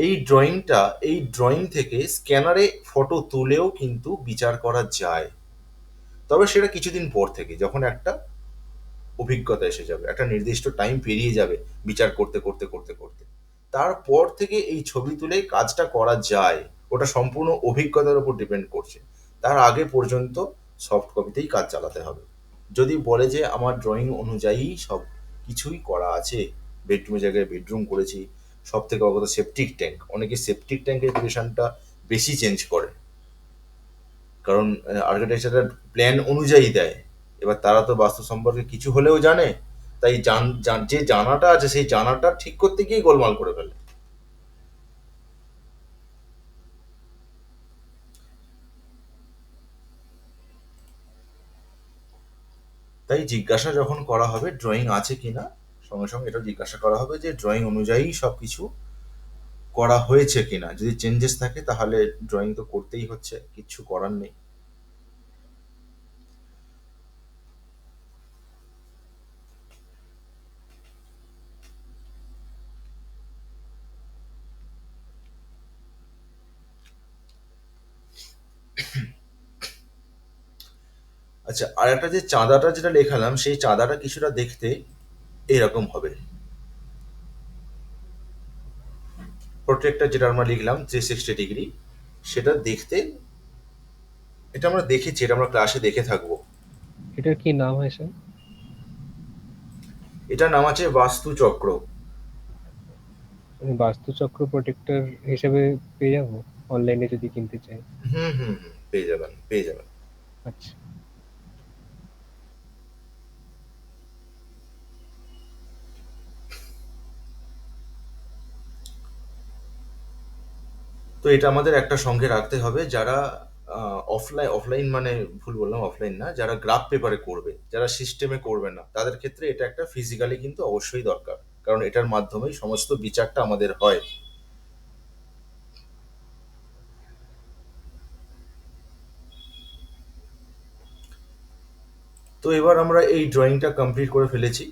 এই ড্রয়িং থেকে স্ক্যানারে ফটো তুলেও কিন্তু বিচার করা যায়। তবে সেটা কিছুদিন পর থেকে, যখন একটা অভিজ্ঞতা এসে যাবে, একটা নির্দিষ্ট টাইম পেরিয়ে যাবে বিচার করতে করতে করতে করতে, তারপর থেকে এই ছবি তুলে কাজটা করা যায়। ওটা সম্পূর্ণ অভিজ্ঞতার উপর ডিপেন্ড করছে। তার আগে পর্যন্ত সফট কপিতেই কাজ চালাতে হবে। যদি বলে যে আমার ড্রয়িং অনুযায়ী সব কিছুই করা আছে, বেডরুমের জায়গায় বেডরুম করেছি, সব থেকে অগত সেপটিক ট্যাঙ্ক, অনেকে সেপটিক ট্যাঙ্কের পজিশনটা বেশি চেঞ্জ করে, কারণ আর্কিটেকচারের প্ল্যান অনুযায়ী দেয়। এবার তারা তো বাস্তু সম্পর্কে কিছু হলেও জানে, তাই যে জানাটা আছে সেই জানাটা ঠিক করতে গিয়ে গোলমাল করে ফেলে। তাই জিজ্ঞাসা যখন করা হবে ড্রয়িং আছে কিনা, সঙ্গে সঙ্গে এটা জিজ্ঞাসা করা হবে যে ড্রয়িং অনুযায়ী সবকিছু করা হয়েছে কিনা। যদি চেঞ্জেস থাকে তাহলে ড্রয়িং তো করতেই হচ্ছে, কিচ্ছু করার নেই। আচ্ছা, আর একটা যে চাঁদাটা যেটা লেখালাম, সেই চাঁদাটা কিছুটা দেখতে এরকম হবে। প্রোট্রেক্টর যেটা আমরা লিখলাম 360 ডিগ্রি, সেটা দেখতে, এটা আমরা দেখেছি, এটা আমরা ক্লাসে দেখে থাকবো। এটার কি নাম হয় স্যার? এটার নাম আছে বাস্তুচক্র। আমি বাস্তুচক্র প্রোটেক্টর হিসেবে পেয়ে যাবো অনলাইনে যদি কিনতে চাই? হুম হুম হুম, পেয়ে যাবেন পেয়ে যাবেন। আচ্ছা। তো এটা আমাদের একটা সঙ্গে রাখতে হবে, যারা অফলাইন মানে ভুল বললাম, অফলাইন না, যারা গ্রাফ পেপারে করবে, যারা সিস্টেমে করবে না, তাদের ক্ষেত্রে এটা একটা ফিজিক্যালি কিন্তু অবশ্যই দরকার, কারণ এটার মাধ্যমেই সমস্ত বিচারটা আমাদের হয়। তো এবার আমরা এই ড্রয়িংটা কমপ্লিট করে ফেলেছি।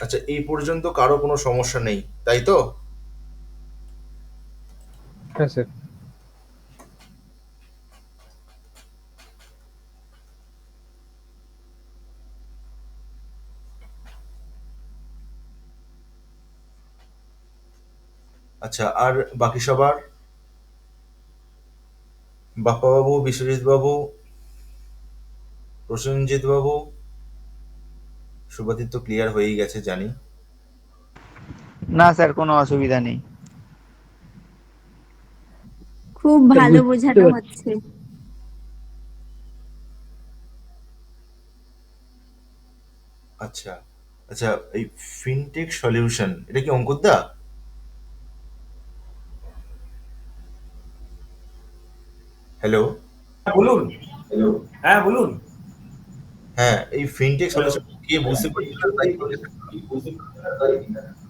আচ্ছা, এই পর্যন্ত কারো কোনো সমস্যা নেই, তাই তো? হ্যাঁ স্যার। আচ্ছা, আর বাকি সবার, বাপ্পাবাবু, বিশ্বজিৎ বাবু, প্রসেনজিৎ বাবু, শুভাদিত্য ক্লিয়ার হয়েই গেছে জানি। না স্যার, কোনো অসুবিধা নেই। খুব স্যার ভালো বুঝতে বোঝানো পারছি। হচ্ছে। আচ্ছা আচ্ছা, এই ফিনটেক সলিউশন, এটা কি অঙ্কুর দা? হ্যালো। বলুন। হ্যাঁ বলুন। হ্যাঁ, এই ফিনটেক সলিউশন কি বুঝতে পারছেন না তাই বলে?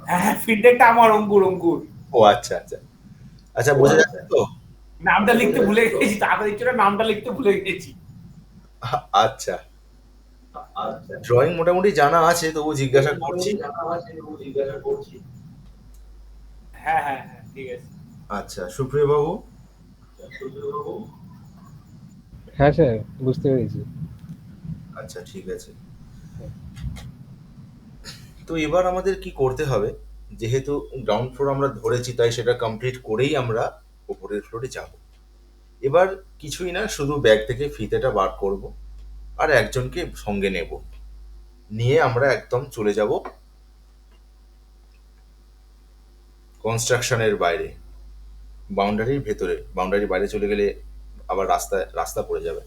হ্যাঁ হ্যাঁ, ফিডব্যাকটা আমার অঙ্কুর অঙ্কুর। ও আচ্ছা আচ্ছা আচ্ছা, বোঝা যাচ্ছে তো? নামটা লিখতে ভুলে গেছি, তাড়াতাড়ি করে নামটা লিখতে ভুলে গেছি। আচ্ছা, ড্রয়িং মোটামুটি জানা আছে, তবু জিজ্ঞাসা করছি। হ্যাঁ হ্যাঁ হ্যাঁ ঠিক আছে। আচ্ছা, সুপ্রিয় বাবু। হ্যাঁ স্যার, বুঝতে পেরেছি। আচ্ছা, ঠিক আছে। তো এবার আমাদের কি করতে হবে, যেহেতু গ্রাউন্ড ফ্লোর আমরা ধরেছি তাই সেটা কমপ্লিট করেই আমরা উপরের ফ্লোরে যাব। এবার কিছুই না, শুধু ব্যাগ থেকে ফিতেটা বার করব আর একজনকে সঙ্গে নেব, নিয়ে আমরা একদম চলে যাব কনস্ট্রাকশনের বাইরে। বাউন্ডারির ভেতরে, বাউন্ডারির বাইরে চলে গেলে আবার রাস্তা পড়ে যাবে।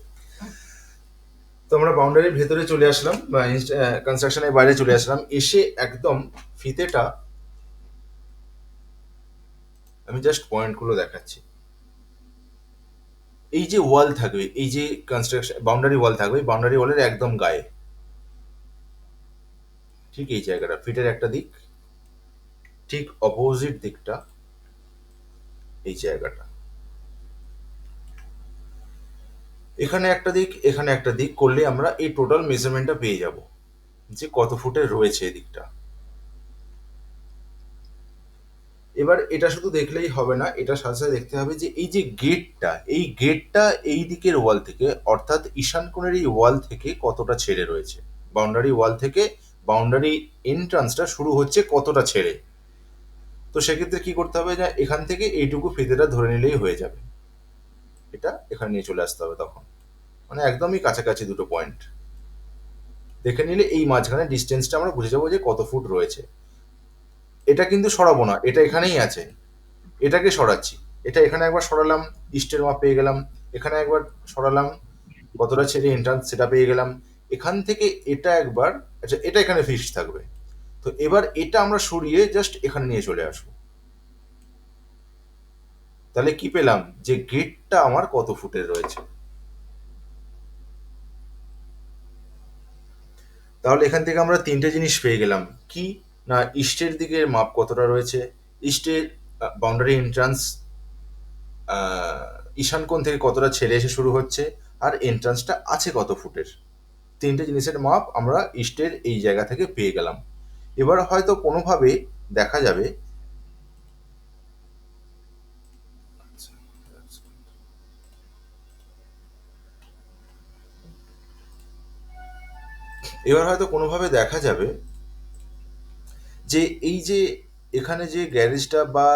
তো আমরা বাউন্ডারির ভেতরে চলে আসলাম বা কনস্ট্রাকশনের বাইরে চলে আসলাম, এসে একদম ফিতেটা, আমি জাস্ট পয়েন্টগুলো দেখাচ্ছি। এই যে ওয়াল থাকবে, এই যে কনস্ট্রাকশন বাউন্ডারি ওয়াল থাকবে, বাউন্ডারি ওয়ালের একদম গায়ে, ঠিক এই জায়গাটা, ফিটের একটা দিক, ঠিক অপোজিট দিকটা এই জায়গাটা, এখানে একটা দিক, এখানে একটা দিক করলে আমরা এই টোটাল মেজারমেন্টটা পেয়ে যাব যে কত ফুটের রয়েছে এদিকটা। এবার এটা শুধু দেখলেই হবে না, এটা সাথে সাথে দেখতে হবে যে এই যে গেটটা, এই গেটটা এই দিকের ওয়াল থেকে, অর্থাৎ ঈশান কোণের এই ওয়াল থেকে কতটা ছেড়ে রয়েছে, বাউন্ডারি ওয়াল থেকে বাউন্ডারি এন্ট্রান্সটা শুরু হচ্ছে কতটা ছেড়ে। তো সেক্ষেত্রে কি করতে হবে, যে এখান থেকে এইটুকু ফিতেটা ধরে নিলেই হয়ে যাবে, এটা এখানে নিয়ে চলে আসতে হবে তখন, মানে একদমই কাছাকাছি দুটো পয়েন্ট দেখে নিলে এই মাঝখানে ডিস্টেন্সটা আমরা বুঝে যাবো যে কত ফুট রয়েছে। এটা কিন্তু সরাবো না, এটা এখানেই আছে, এটাকে সরাচ্ছি। এটা এখানে একবার সরালাম, ইস্টের মাপ পেয়ে গেলাম, এখানে একবার সরালাম, কতটা ছেড়ে এন্ট্রান্স সেটা পেয়ে গেলাম, এখান থেকে এটা একবার, আচ্ছা এটা এখানে ফিক্সড থাকবে। তো এবার এটা আমরা সরিয়ে জাস্ট এখানে নিয়ে চলে আসবো, তাহলে কি পেলাম, যে গেটটা আমার কত ফুটের রয়েছে। তাহলে এখান থেকে আমরা তিনটে জিনিস পেয়ে গেলাম, কি না, ইস্টের দিকের মাপ কতটা রয়েছে, ইস্টের বাউন্ডারি এন্ট্রান্স ঈশান কোণ থেকে কতটা ছেড়ে এসে শুরু হচ্ছে, আর এন্ট্রান্সটা আছে কত ফুটের। তিনটে জিনিসের মাপ আমরা ইস্টের এই জায়গা থেকে পেয়ে গেলাম। এবার হয়তো কোনোভাবে দেখা যাবে, এবার হয়তো কোনোভাবে দেখা যাবে যে এই যে এখানে যে গ্যারেজটা বা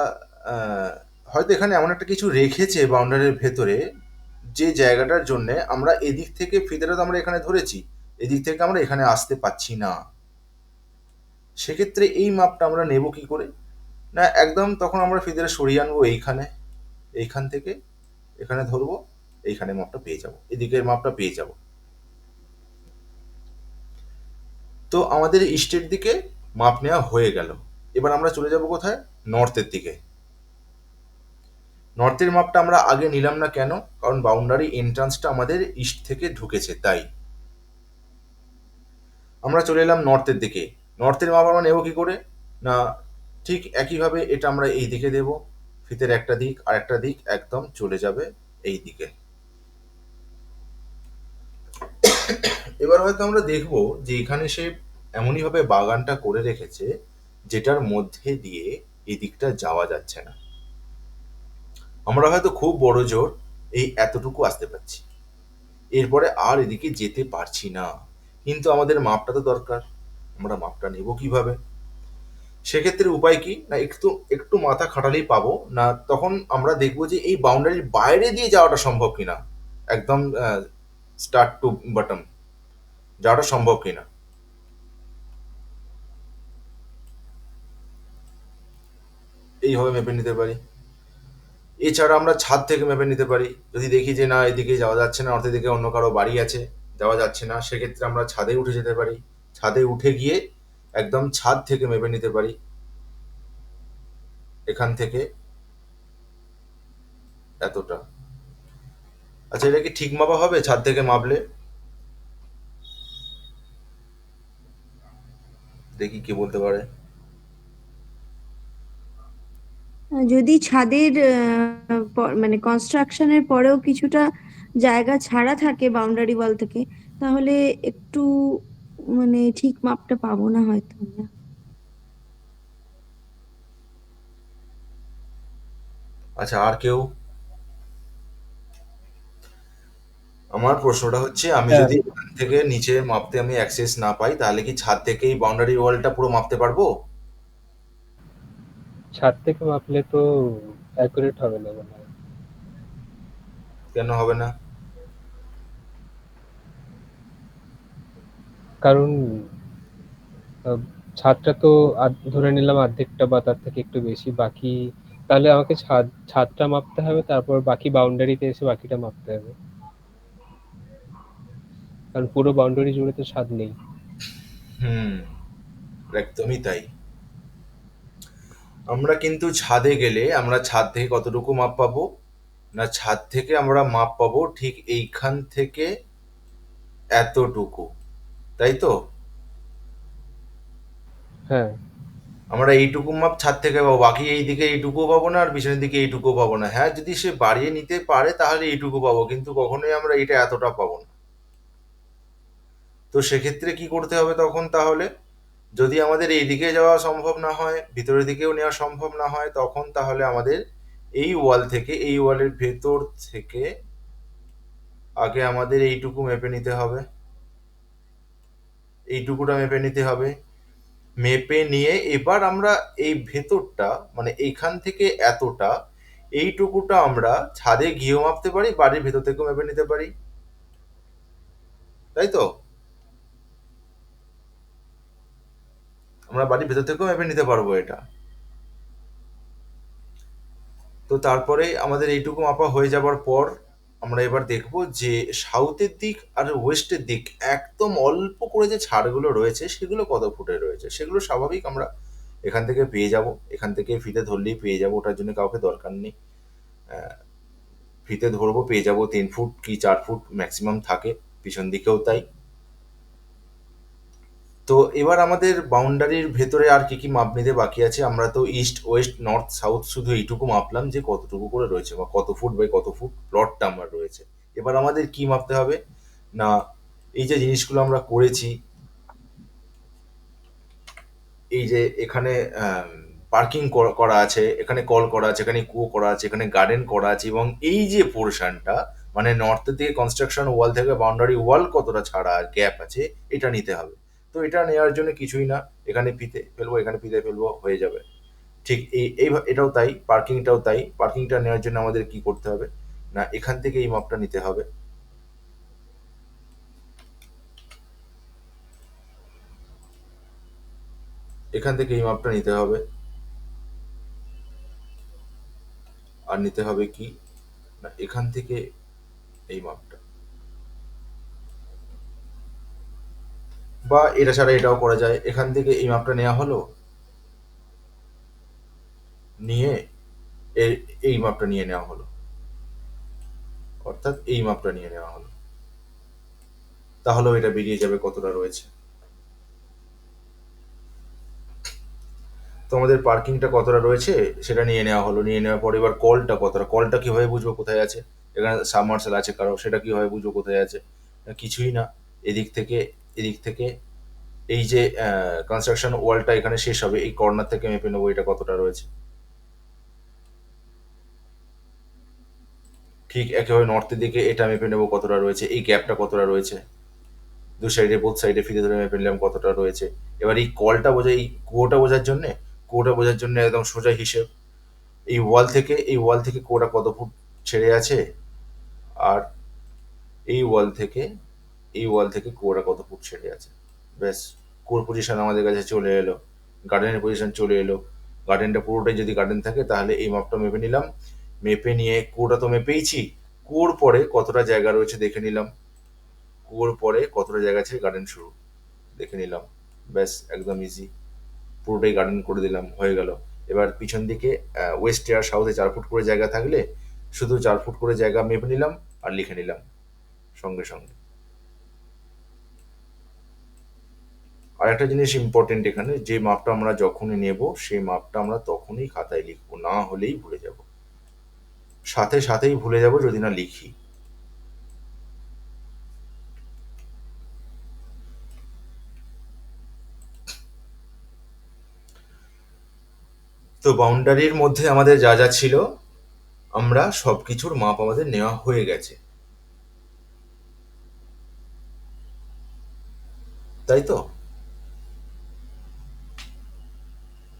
আহ, হয়তো এখানে এমন একটা কিছু রেখেছে বাউন্ডারির ভেতরে, যে জায়গাটার জন্য আমরা এদিক থেকে ফিতেটা তো আমরা এখানে ধরেছি, এদিক থেকে আমরা এখানে আসতে পাচ্ছি না। সেক্ষেত্রে এই মাপটা আমরা নেব কি করে, না একদম তখন আমরা ফিতেটা সরিয়ে আনবো এইখানে, এইখান থেকে এখানে ধরবো, এইখানে মাপটা পেয়ে যাব, এদিকের মাপটা পেয়ে যাব। তো আমাদের ইস্টের দিকে মাপ নেওয়া হয়ে গেল। এবার আমরা চলে যাব কোথায়, নর্থের দিকে। নর্থের মাপটা আমরা আগে নিলাম না কেন, কারণ বাউন্ডারি এন্ট্রান্সটা আমাদের ইস্ট থেকে ঢুকেছে তাই। আমরা চলে এলাম নর্থের দিকে, নর্থের মাপ আমরা নেব কি করে, না ঠিক একইভাবে এটা আমরা এই দিকে দেব, ফিতের একটা দিক আর একটা দিক একদম চলে যাবে এই দিকে। এবার হয়তো আমরা দেখব যে এখানে সে এমনইভাবে বাগানটা করে রেখেছে যেটার মধ্যে দিয়ে এই দিকটা যাওয়া যাচ্ছে না। আমরা হয়তো খুব বড় জোর এই এতটুকু আসতে পারছি, এরপরে আর এদিকে যেতে পারছি না, কিন্তু আমাদের মাপটা তো দরকার, আমরা মাপটা নেব কিভাবে। সেক্ষেত্রে উপায় কি না, একটু একটু মাথা খাটালেই পাবো না, তখন আমরা দেখবো যে এই বাউন্ডারির বাইরে দিয়ে যাওয়াটা সম্ভব কিনা, একদম স্টার্ট টু বটম যাওয়াটা সম্ভব কিনা। এইভাবে মেপে নিতে পারি। এছাড়া আমরা ছাদ থেকে মেপে নিতে পারি, যদি দেখি যে না এদিকে যাওয়া যাচ্ছে না, অর্থের দিকে অন্য কারো বাড়ি আছে, যাওয়া যাচ্ছে না, সেক্ষেত্রে আমরা ছাদে উঠে যেতে পারি, ছাদে উঠে গিয়ে একদম ছাদ থেকে মেপে নিতে পারি, এখান থেকে এতটা। আচ্ছা, এটা কি ঠিক মাপা হবে ছাদ থেকে মাপলে, দেখি কে বলতে পারে। যদি ছাদের মানে কনস্ট্রাকশনের পরেও কিছুটা জায়গা ছাড়া থাকে বাউন্ডারি ওয়াল থেকে, তাহলে একটু মানে ঠিক মাপটা পাবো না হয়তো আমরা। আচ্ছা, আর কেউ? আমার প্রশ্নটা হচ্ছে, আমি হ্যাঁ, যদি এখান থেকে নিচে মাপতে আমি অ্যাক্সেস না পাই, তাহলে কি ছাদ থেকেই বাউন্ডারি ওয়ালটা পুরো মাপতে পারবো? ছাদ থেকে মাপলে তো অ্যাকুরেট হবে না মনে হয়। কেন হবে না? কারণ ছাদটা তো ধরে নিলাম অর্ধেকটা বা তার থেকে একটু বেশি, বাকি তাহলে আমাকে ছাদটা মাপতে হবে, তারপর বাকি বাউন্ডারিতে এসে বাকিটা মাপতে হবে, কারণ পুরো বাউন্ডারি জুড়ে তো ছাদ নেই। হুম, একদমই তাই। আমরা কিন্তু ছাদে গেলে আমরা ছাদ থেকে কতটুকু মাপ পাবো? না, ছাদ থেকে আমরা মাপ পাবো ঠিক এইখান থেকে এতটুকু, তাই তো? হ্যাঁ, আমরা এইটুকু মাপ ছাদ থেকে পাবো, বাকি এইদিকে এইটুকুও পাবো না আর পিছনের দিকে এইটুকুও পাবো না। হ্যাঁ, যদি সে বাড়িয়ে নিতে পারে তাহলে এইটুকু পাবো, কিন্তু কখনোই আমরা এটা এতটা পাবো না। তো সেক্ষেত্রে কি করতে হবে তখন তাহলে? যদি আমাদের এইদিকে যাওয়া সম্ভব না হয়, ভিতরের দিকেও নেওয়া সম্ভব না হয়, তখন তাহলে আমাদের এই ওয়াল থেকে, এই ওয়ালের ভেতর থেকে আগে আমাদের এইটুকু মেপে নিতে হবে, এইটুকুটা মেপে নিতে হবে। মেপে নিয়ে এবার আমরা এই ভেতরটা, মানে এইখান থেকে এতটা, এইটুকুটা আমরা ছাদে গিয়েও মাপতে পারি, বাড়ির ভেতর থেকেও মেপে নিতে পারি, তাই তো? আমরা বাড়ির ভেতর থেকেও মেপে নিতে পারবো এটা। তো তারপরে আমাদের এইটুকু মাপা হয়ে যাবার পর আমরা এবার দেখব যে সাউথের দিক আর ওয়েস্টের দিক একদম অল্প করে যে ছাড়গুলো রয়েছে সেগুলো কত ফুটে রয়েছে। সেগুলো স্বাভাবিক আমরা এখান থেকে পেয়ে যাব, এখান থেকে ফিতে ধরলেই পেয়ে যাব, ওটার জন্য কাউকে দরকার নেই। ফিতে ধরবো, পেয়ে যাব 3 ফুট কি 4 ফুট ম্যাক্সিমাম থাকে, পিছন দিকেও তাই। তো এবার আমাদের বাউন্ডারির ভেতরে আর কি কি মাপ নিতে বাকি আছে? আমরা তো ইস্ট ওয়েস্ট নর্থ সাউথ শুধু এইটুকু মাপলাম যে কতটুকু করে রয়েছে বা কত ফুট বাই কত ফুট প্লটটা আমার রয়েছে। এবার আমাদের কি মাপতে হবে? না, এই যে জিনিসগুলো আমরা করেছি, এই যে এখানে পার্কিং করা আছে, এখানে কল করা আছে, এখানে কুয়ো করা আছে, এখানে গার্ডেন করা আছে, এবং এই যে পোর্শনটা মানে নর্থের দিকে কনস্ট্রাকশন ওয়াল থেকে বাউন্ডারি ওয়াল কতটা ছাড়া গ্যাপ আছে, এটা নিতে হবে। তো এটা নেওয়ার জন্য কিছুই না, এখানে ফিতে ফেলবো, এখানে ফিতে ফেলবো, হয়ে যাবে। ঠিক এটাও তাই, পার্কিংটাও তাই। পার্কিংটা নেওয়ার জন্য আমাদের কি করতে হবে? না, এখান থেকে এই মাপটা নিতে হবে, এখান থেকে এই মাপটা নিতে হবে। আর নিতে হবে কি? না, এখান থেকে এই মাপটা, বা এটা ছাড়া এটাও করা যায়। এখান থেকে এই মাপটা নেওয়া হলো, নিয়ে এই মাপটা নিয়ে নেওয়া হলো, অর্থাৎ এই মাপটা নিয়ে নেওয়া হলো, তাহলেও এটা বেরিয়ে যাবে কতটা রয়েছে। তো আমাদের পার্কিংটা কতটা রয়েছে সেটা নিয়ে নেওয়া হলো, নিয়ে নেওয়ার পর এবার কলটা কতটা, কলটা কিভাবে বুঝবো কোথায় আছে? এখানে সাবমার্সেল আছে কারো, সেটা কিভাবে বুঝবো কোথায় আছে? কিছুই না, এদিক থেকে, এদিক থেকে এই যে কনস্ট্রাকশন ওয়ালটা এখানে শেষ হবে, এই কর্নার থেকে মেপে নেবো এটা কতটা রয়েছে। ঠিক একেবারে নর্থের দিকে এটা মেপে নেবো কতটা রয়েছে, এই গ্যাপটা কতটা রয়েছে, দু সাইডে বোথ সাইডে ফিরে ধরে মেপে নিলাম কতটা রয়েছে। এবার এই কলটা বোঝা, এই কুয়োটা বোঝার জন্যে, কুয়োটা বোঝার জন্য একদম সোজা হিসেব, এই ওয়াল থেকে কুয়োটা কত ফুট ছেড়ে আছে, আর এই ওয়াল থেকে, এই ওয়াল থেকে কুয়োটা কত ফুট ছেড়ে আছে। ব্যাস, কুয়োর পজিশন আমাদের কাছে চলে এলো, গার্ডেনের পজিশন চলে এলো। গার্ডেনটা পুরোটাই যদি গার্ডেন থাকে তাহলে এই মাপটা মেপে নিলাম, মেপে নিয়ে কুয়োটা তো মেপেইছি, কুয়োর পরে কতটা জায়গা রয়েছে দেখে নিলাম, কুয়োর পরে কতটা জায়গা আছে গার্ডেন শুরু দেখে নিলাম। ব্যাস, একদম ইজি, পুরোটাই গার্ডেন করে দিলাম, হয়ে গেল। এবার পিছন দিকে ওয়েস্টে আর সাউথে 4 ফুট করে জায়গা থাকলে শুধু 4 ফুট করে জায়গা মেপে নিলাম আর লিখে নিলাম সঙ্গে সঙ্গে। আর একটা জিনিস ইম্পর্টেন্ট এখানে, যে মাপটা আমরা যখনই নেব সেই মাপটা আমরা তখনই খাতায় লিখবো, না হলেই ভুলে যাব, সাথে সাথেই ভুলে যাব যদি না লিখি। তো বাউন্ডারির মধ্যে আমাদের যা যা ছিল আমরা সবকিছুর মাপ আমাদের নেওয়া হয়ে গেছে, তাই তো?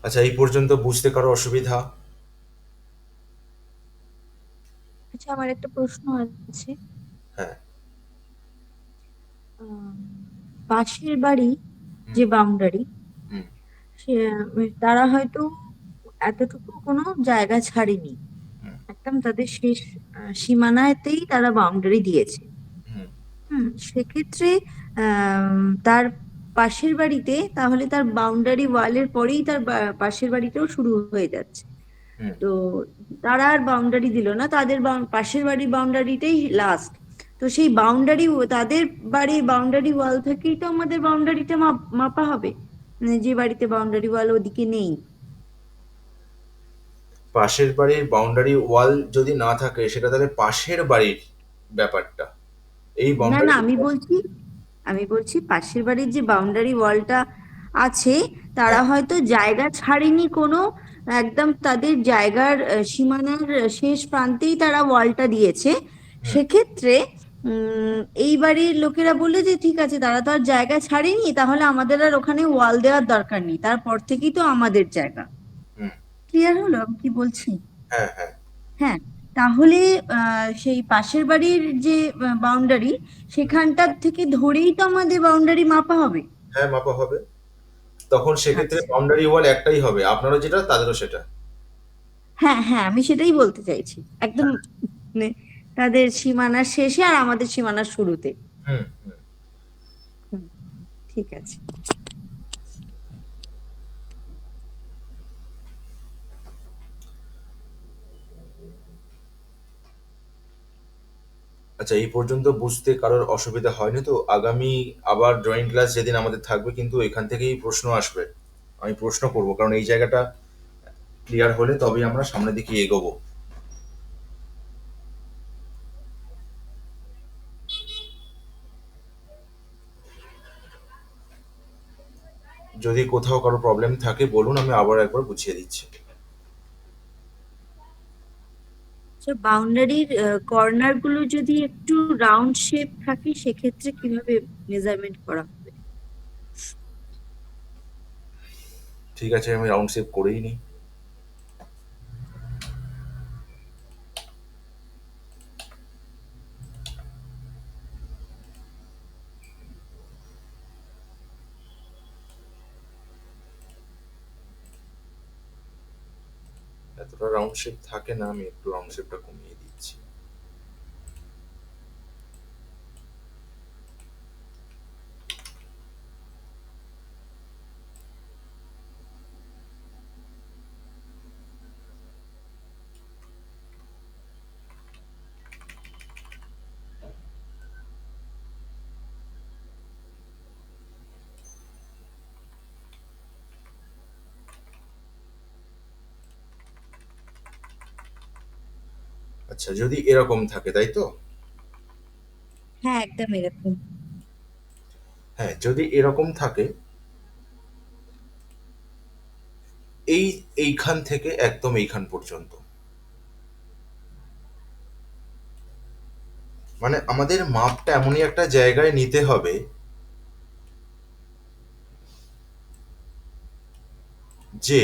আচ্ছা, এই পর্যন্ত বুঝতে কারো অসুবিধা? আচ্ছা, আমার একটা প্রশ্ন আছে। হ্যাঁ। আম, পাশের বাড়ি হুম, যে বাউন্ডারি, হুম, তারা হয়তো এতটুকু কোনো জায়গা ছাড়েনি, হুম, একদম তাদের শেষ সীমানাতেই তারা বাউন্ডারি দিয়েছে। হুম, সেক্ষেত্রে তার পাশের বাড়িতে তাহলে তার বাউন্ডারি ওয়ালের পরেই তার পাশের বাড়িতেও শুরু হয়ে যাচ্ছে। হুম। তো তারা আর বাউন্ডারি দিল না, তাদের পাশের বাড়ির বাউন্ডারিটাই লাস্ট। তো সেই বাউন্ডারি, তাদের বাড়ির বাউন্ডারি ওয়াল থেকেই তো আমাদের বাউন্ডারিটা মাপা হবে, মানে যে বাড়িতে বাউন্ডারি ওয়াল ওদিকে নেই। পাশের বাড়ির বাউন্ডারি ওয়াল যদি না থাকে, সেটা তাহলে পাশের বাড়ির ব্যাপারটা। এই না বাউন্ডারি না, আমি বলছি পাশের বাড়ির যে বাউন্ডারি ওয়ালটা আছে, তারা হ্যাঁ। হয়তো জায়গা ছাড়েনি কোনো, একদম তাদের জায়গার সীমানার শেষ প্রান্তেই তারা ওয়ালটা দিয়েছে। হুম, সেক্ষেত্রে এই বাড়ির লোকেরা বললে যে ঠিক আছে, তারা তো আর জায়গা ছাড়েনি, তাহলে আমাদের আর ওখানে ওয়াল দেওয়ার দরকার নেই, তারপর থেকেই তো আমাদের জায়গা। হুম। ক্লিয়ার হলো আমি কি বলছি? হ্যাঁ, হ্যাঁ, হ্যাঁ, তাহলে সেই পাশের বাড়ির যে বাউন্ডারি, সেখানটার থেকে ধরেই তো আমাদের বাউন্ডারি মাপা হবে। হ্যাঁ, মাপা হবে। তখন সেক্ষেত্রে আচ্ছা, বাউন্ডারি ওয়াল একটাই হবে, আপনারও যেটা তাদেরও সেটা। হ্যাঁ হ্যাঁ, আমি সেটাই বলতে চাইছি, একদম মানে তাদের সীমানার শেষে আর আমাদের সীমানার শুরুতে। হুম, হুম। হুম, ঠিক আছে। আচ্ছা, এই পর্যন্ত বুঝতে কারোর অসুবিধা হয়নি তো? আগামী আবার ড্রয়িং ক্লাস যেদিন আমাদের থাকবে, কিন্তু এখান থেকেই প্রশ্ন আসবে। আমি প্রশ্ন করব, কারণ এই জায়গাটা ক্লিয়ার হলে তবেই আমরা সামনের দিকে এগোবো। যদি কোথাও কারো প্রবলেম থাকে বলুন, আমি আবার একবার বুঝিয়ে দিচ্ছি। আচ্ছা, বাউন্ডারির কর্নার গুলো যদি একটু রাউন্ড শেপ থাকে, সেক্ষেত্রে কিভাবে মেজারমেন্ট করা হবে? ঠিক আছে, আমি রাউন্ড শেপ করেই নিই। এতটা রাউন্ড শেপ থাকে না, আমি একটু রাউন্ড শেপটা কমিয়ে দিচ্ছি। আচ্ছা, যদি এরকম থাকে, তাই তো? হ্যাঁ, একদম এরকম। হ্যাঁ, যদি এরকম থাকে, এইখান থেকে একদম এইখান পর্যন্ত, মানে আমাদের মাপটা এমনই একটা জায়গায় নিতে হবে যে,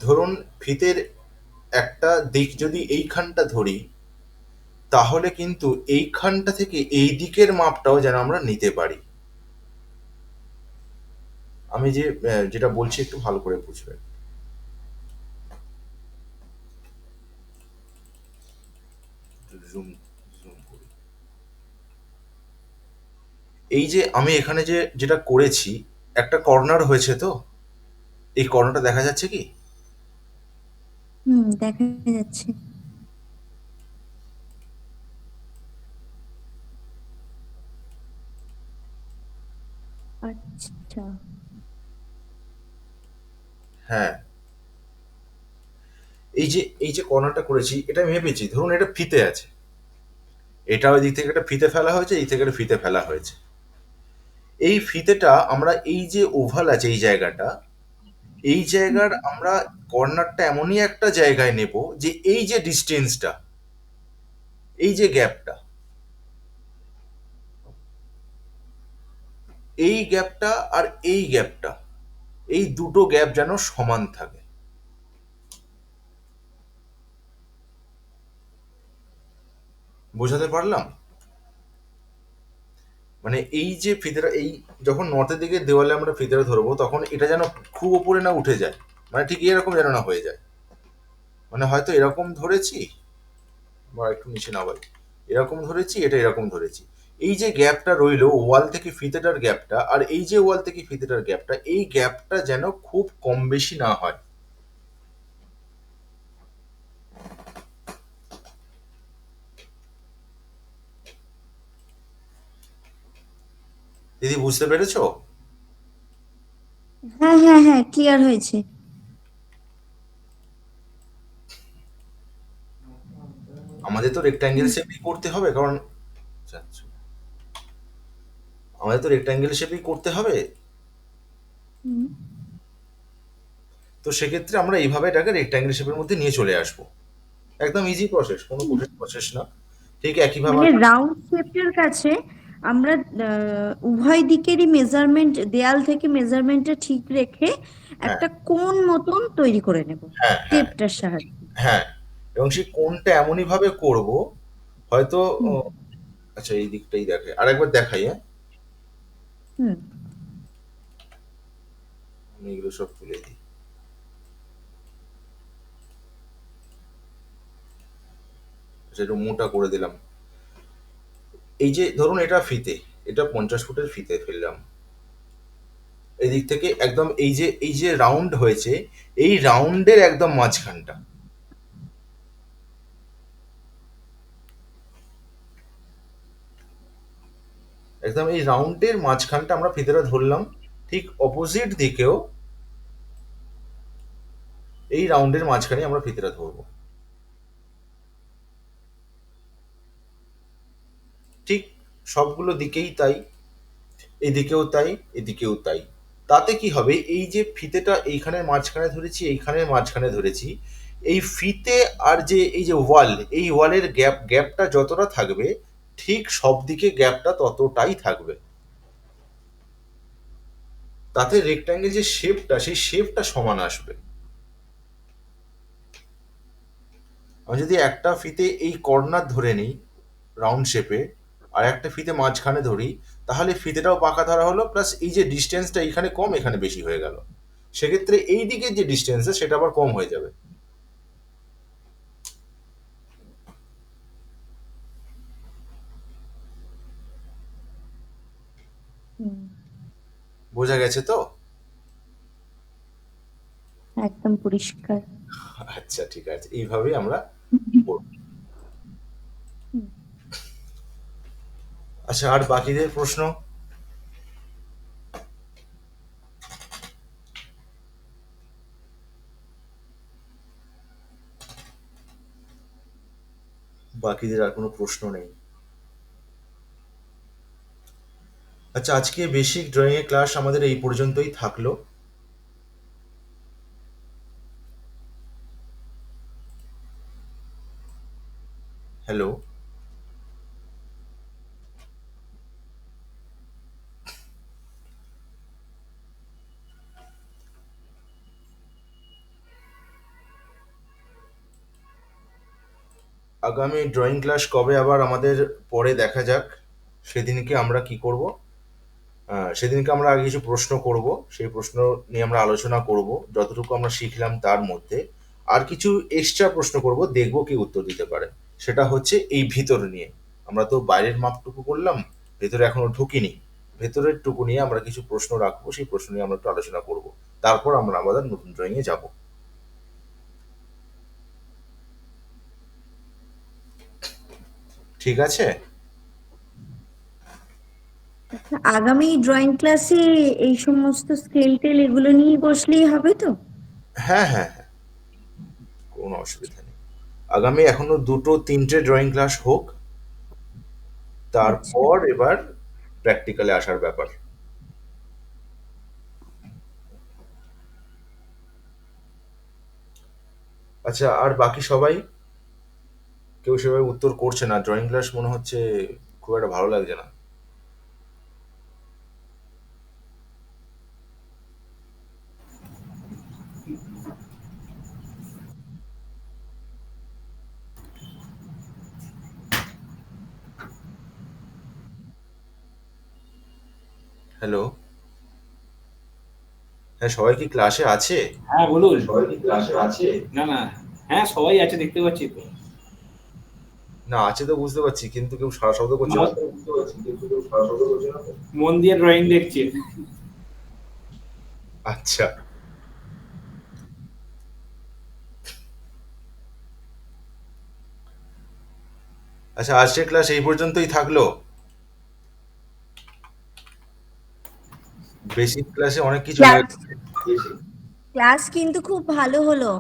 ধরুন ফিতের একটা দিক যদি এইখানটা ধরি, তাহলে কিন্তু এইখানটা থেকে এই দিকের মাপটাও যেন আমরা নিতে পারি। আমি যেটা বলছি একটু ভালো করে বুঝবেন। জুম জুম করি। এই যে আমি এখানে যেটা করেছি, একটা কর্নার হয়েছে তো? এই কর্নারটা দেখা যাচ্ছে কি? দেখা যাচ্ছে। আচ্ছা। হ্যাঁ। এই যে কর্নারটা করেছি, এটা ভেবেছি ধরুন এটা ফিতে আছে, এটা ওই দিক থেকে একটা ফিতে ফেলা হয়েছে, এই থেকে একটা ফিতে ফেলা হয়েছে। এই ফিতেটা আমরা এই যে ওভাল আছে এই জায়গাটা, এই জায়গার আমরা কর্নারটা এমনই একটা জায়গায় নেব যে এই যে ডিস্টেন্সটা, এই যে গ্যাপটা, এই গ্যাপটা আর এই গ্যাপটা, এই দুটো গ্যাপ যেন সমান থাকে। বোঝাতে পারলাম? মানে এই যে ফিতেটা, এই যখন নর্থের দিকে দেওয়ালে আমরা ফিতেটা ধরবো তখন এটা যেন খুব ওপরে না উঠে যায়, মানে ঠিক এরকম যেন না হয়ে যায়। মানে হয়তো এরকম ধরেছি বা একটু নিচে নামাই, এরকম ধরেছি, এটা এরকম ধরেছি, এই যে গ্যাপটা রইলো ওয়াল থেকে ফিতেটার গ্যাপটা, আর এই যে ওয়াল থেকে ফিতেটার গ্যাপটা, এই গ্যাপটা যেন খুব কম বেশি না হয়। দিদি বুঝতে পেরেছো? হ্যাঁ হ্যাঁ হ্যাঁ, ক্লিয়ার হয়েছে। আমাদের তো রেক্ট্যাঙ্গেল শেপই করতে হবে, কারণ আচ্ছা, আচ্ছা। আমাদের তো রেক্ট্যাঙ্গেল শেপই করতে হবে, হুম। তো সেক্ষেত্রে আমরা এইভাবে এটাকে রেক্ট্যাঙ্গেল শেপের মধ্যে নিয়ে চলে আসবো। একদম ইজি প্রসেস, কোনো কঠিন প্রসেস না। ঠিক একইভাবে মানে রাউন্ড শেপটার কাছে আমরা উভয় দিকেরই মেজারমেন্ট, দেয়াল থেকে মেজারমেন্টটা ঠিক রেখে হ্যাঁ একটা কোণ মতন তৈরি করে নেব হ্যাঁ হ্যাঁ টেপটার সাহায্যে। হ্যাঁ, এবং সেই কোণটা এমনই ভাবে করব, হয়তো হুম আচ্ছা এই দিকটাই দেখে আরেকবার দেখাই। হ্যাঁ, হুম আমি এগুলো সব তুলে দিই। আচ্ছা, একটু মোটা করে দিলাম। এই যে ধরুন এটা ফিতে, এটা 50 ফুটের ফিতে ফেললাম, এই দিক থেকে একদম এই যে রাউন্ড হয়েছে, এই রাউন্ডের একদম মাঝখানটা, একদম এই রাউন্ডের মাঝখানটা আমরা ফিতেটা ধরলাম। ঠিক অপোজিট দিকেও এই রাউন্ডের মাঝখানে আমরা ফিতেটা ধরবো, ঠিক সবগুলো দিকেই তাই, এদিকেও তাই, এদিকেও তাই। তাতে কি হবে, এই যে ফিতেটা এইখানের মাঝখানে ধরেছি, এইখানের মাঝখানে ধরেছি, এই ফিতে আর যে এই যে ওয়াল, এই ওয়ালের গ্যাপটা যতটা থাকবে, ঠিক সব দিকে গ্যাপটা ততটাই থাকবে। তাতে রেক্ট্যাঙ্গেল যে শেপটা, সেই শেপটা সমান আসবে। আমি যদি একটা ফিতে এই কর্নার ধরে নিই রাউন্ড শেপে, আর একটা ফিতে মাঝখানে ধরি, তাহলে ফিতেটাও পাকা ধরা হলো, প্লাস এই যে ডিস্টেন্সটা এখানে কম এখানে বেশি হয়ে গেল, সেক্ষেত্রে এই দিকের যে ডিস্টেন্স সেটা আবার কম হয়ে যাবে। হুম, বোঝা গেছে তো? একদম পরিষ্কার। আচ্ছা ঠিক আছে, এইভাবেই আমরা করব। হুম। আচ্ছা, আর বাকিদের প্রশ্ন? বাকিদের আর কোনো প্রশ্ন নেই? আচ্ছা, আজকে বেসিক ড্রয়িং এর ক্লাস আমাদের এই পর্যন্তই থাকলো। হ্যালো? আগামী ড্রয়িং ক্লাস কবে আবার আমাদের পরে দেখা যাক, সেদিনকে আমরা কি করব। সেদিনকে আমরা আগে কিছু প্রশ্ন করব, সেই প্রশ্ন নিয়ে আমরা আলোচনা করব, যতটুকু আমরা শিখলাম তার মধ্যে আর কিছু এক্সট্রা প্রশ্ন করব, দেখব কি উত্তর দিতে পারে। সেটা হচ্ছে এই ভিতর নিয়ে, আমরা তো বাইরের মাপটুকু করলাম, ভেতরে এখনো ঢুকিনি, ভেতরের টুকু নিয়ে আমরা কিছু প্রশ্ন রাখবো, সেই প্রশ্ন নিয়ে আমরা একটু আলোচনা করব, তারপর আমরা আমাদের নতুন ড্রয়িং এ যাব। ঠিক আছে? আগামী ড্রয়িং ক্লাসে এই সমস্ত স্কেল টেল এগুলো নিয়ে বসলেই হবে তো? হ্যাঁ হ্যাঁ হ্যাঁ, কোনো অসুবিধা নেই। আগামী এখনো 2-3টে ড্রয়িং ক্লাস হোক, আচ্ছা, তারপর এবার প্র্যাকটিক্যালে আসার ব্যাপার। আচ্ছা, আর বাকি সবাই কেউ সেভাবে উত্তর করছে না। ড্রয়িং ক্লাস মনে হচ্ছে খুব একটা ভালো লাগছে না। হ্যালো, হ্যাঁ, সবাই কি ক্লাসে আছে? হ্যাঁ বলুন। সবাই কি ক্লাসে আছে? না না, হ্যাঁ সবাই আছে দেখতে পাচ্ছি তো। না, আছে তো বুঝতে পারছি, কিন্তু কেউ সাড়া শব্দ করছে না। মন দিয়ে ড্রয়িং দেখছি। আচ্ছা, আচ্ছা, আজকের ক্লাস এই পর্যন্তই থাকলো। বেসিক ক্লাসে অনেক কিছু হয়ে ক্লাস ক্লাস কিন্তু খুব ভালো হলো।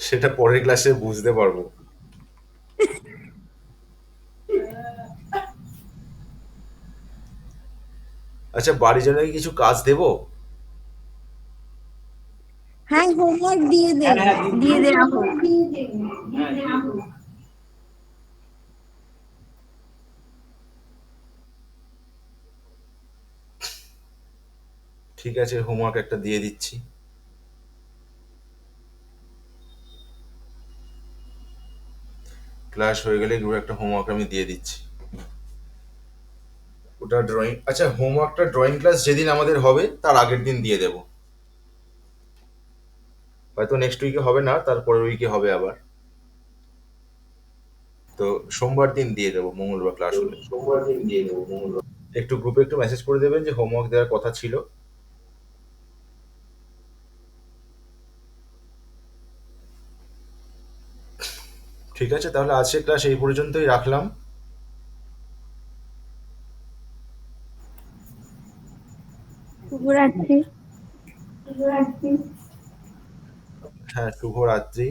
সেটা পরের ক্লাসে বুঝতে পারবো। আচ্ছা, বাড়ির জন্য কি কিছু কাজ দেবো? হ্যাঁ, হোমওয়ার্ক দিয়ে দে, হ্যাঁ হ্যাঁ দিয়ে দেওয়া হোক। ঠিক আছে, হোমওয়ার্ক একটা দিয়ে দিচ্ছি। ক্লাস হয়ে গেলে গ্রুপে একটা হোমওয়ার্ক আমি দিয়ে দিচ্ছি। ওটা ড্রয়িং, আচ্ছা, হোমওয়ার্কটা ড্রয়িং ক্লাস যেদিন আমাদের হবে তার আগের দিন দিয়ে দেবো। হয়তো নেক্সট উইকে হবে না, তার পরের উইকে হবে আবার। তো সোমবার দিন দিয়ে দেবো, মঙ্গলবার ক্লাস হলে। একটু গ্রুপে একটু মেসেজ করে দেবেন যে হোমওয়ার্ক দেওয়ার কথা ছিল। ঠিক আছে, তাহলে আজকের ক্লাস এই পর্যন্তই রাখলাম। শুভরাত্রি। হ্যাঁ, শুভরাত্রি।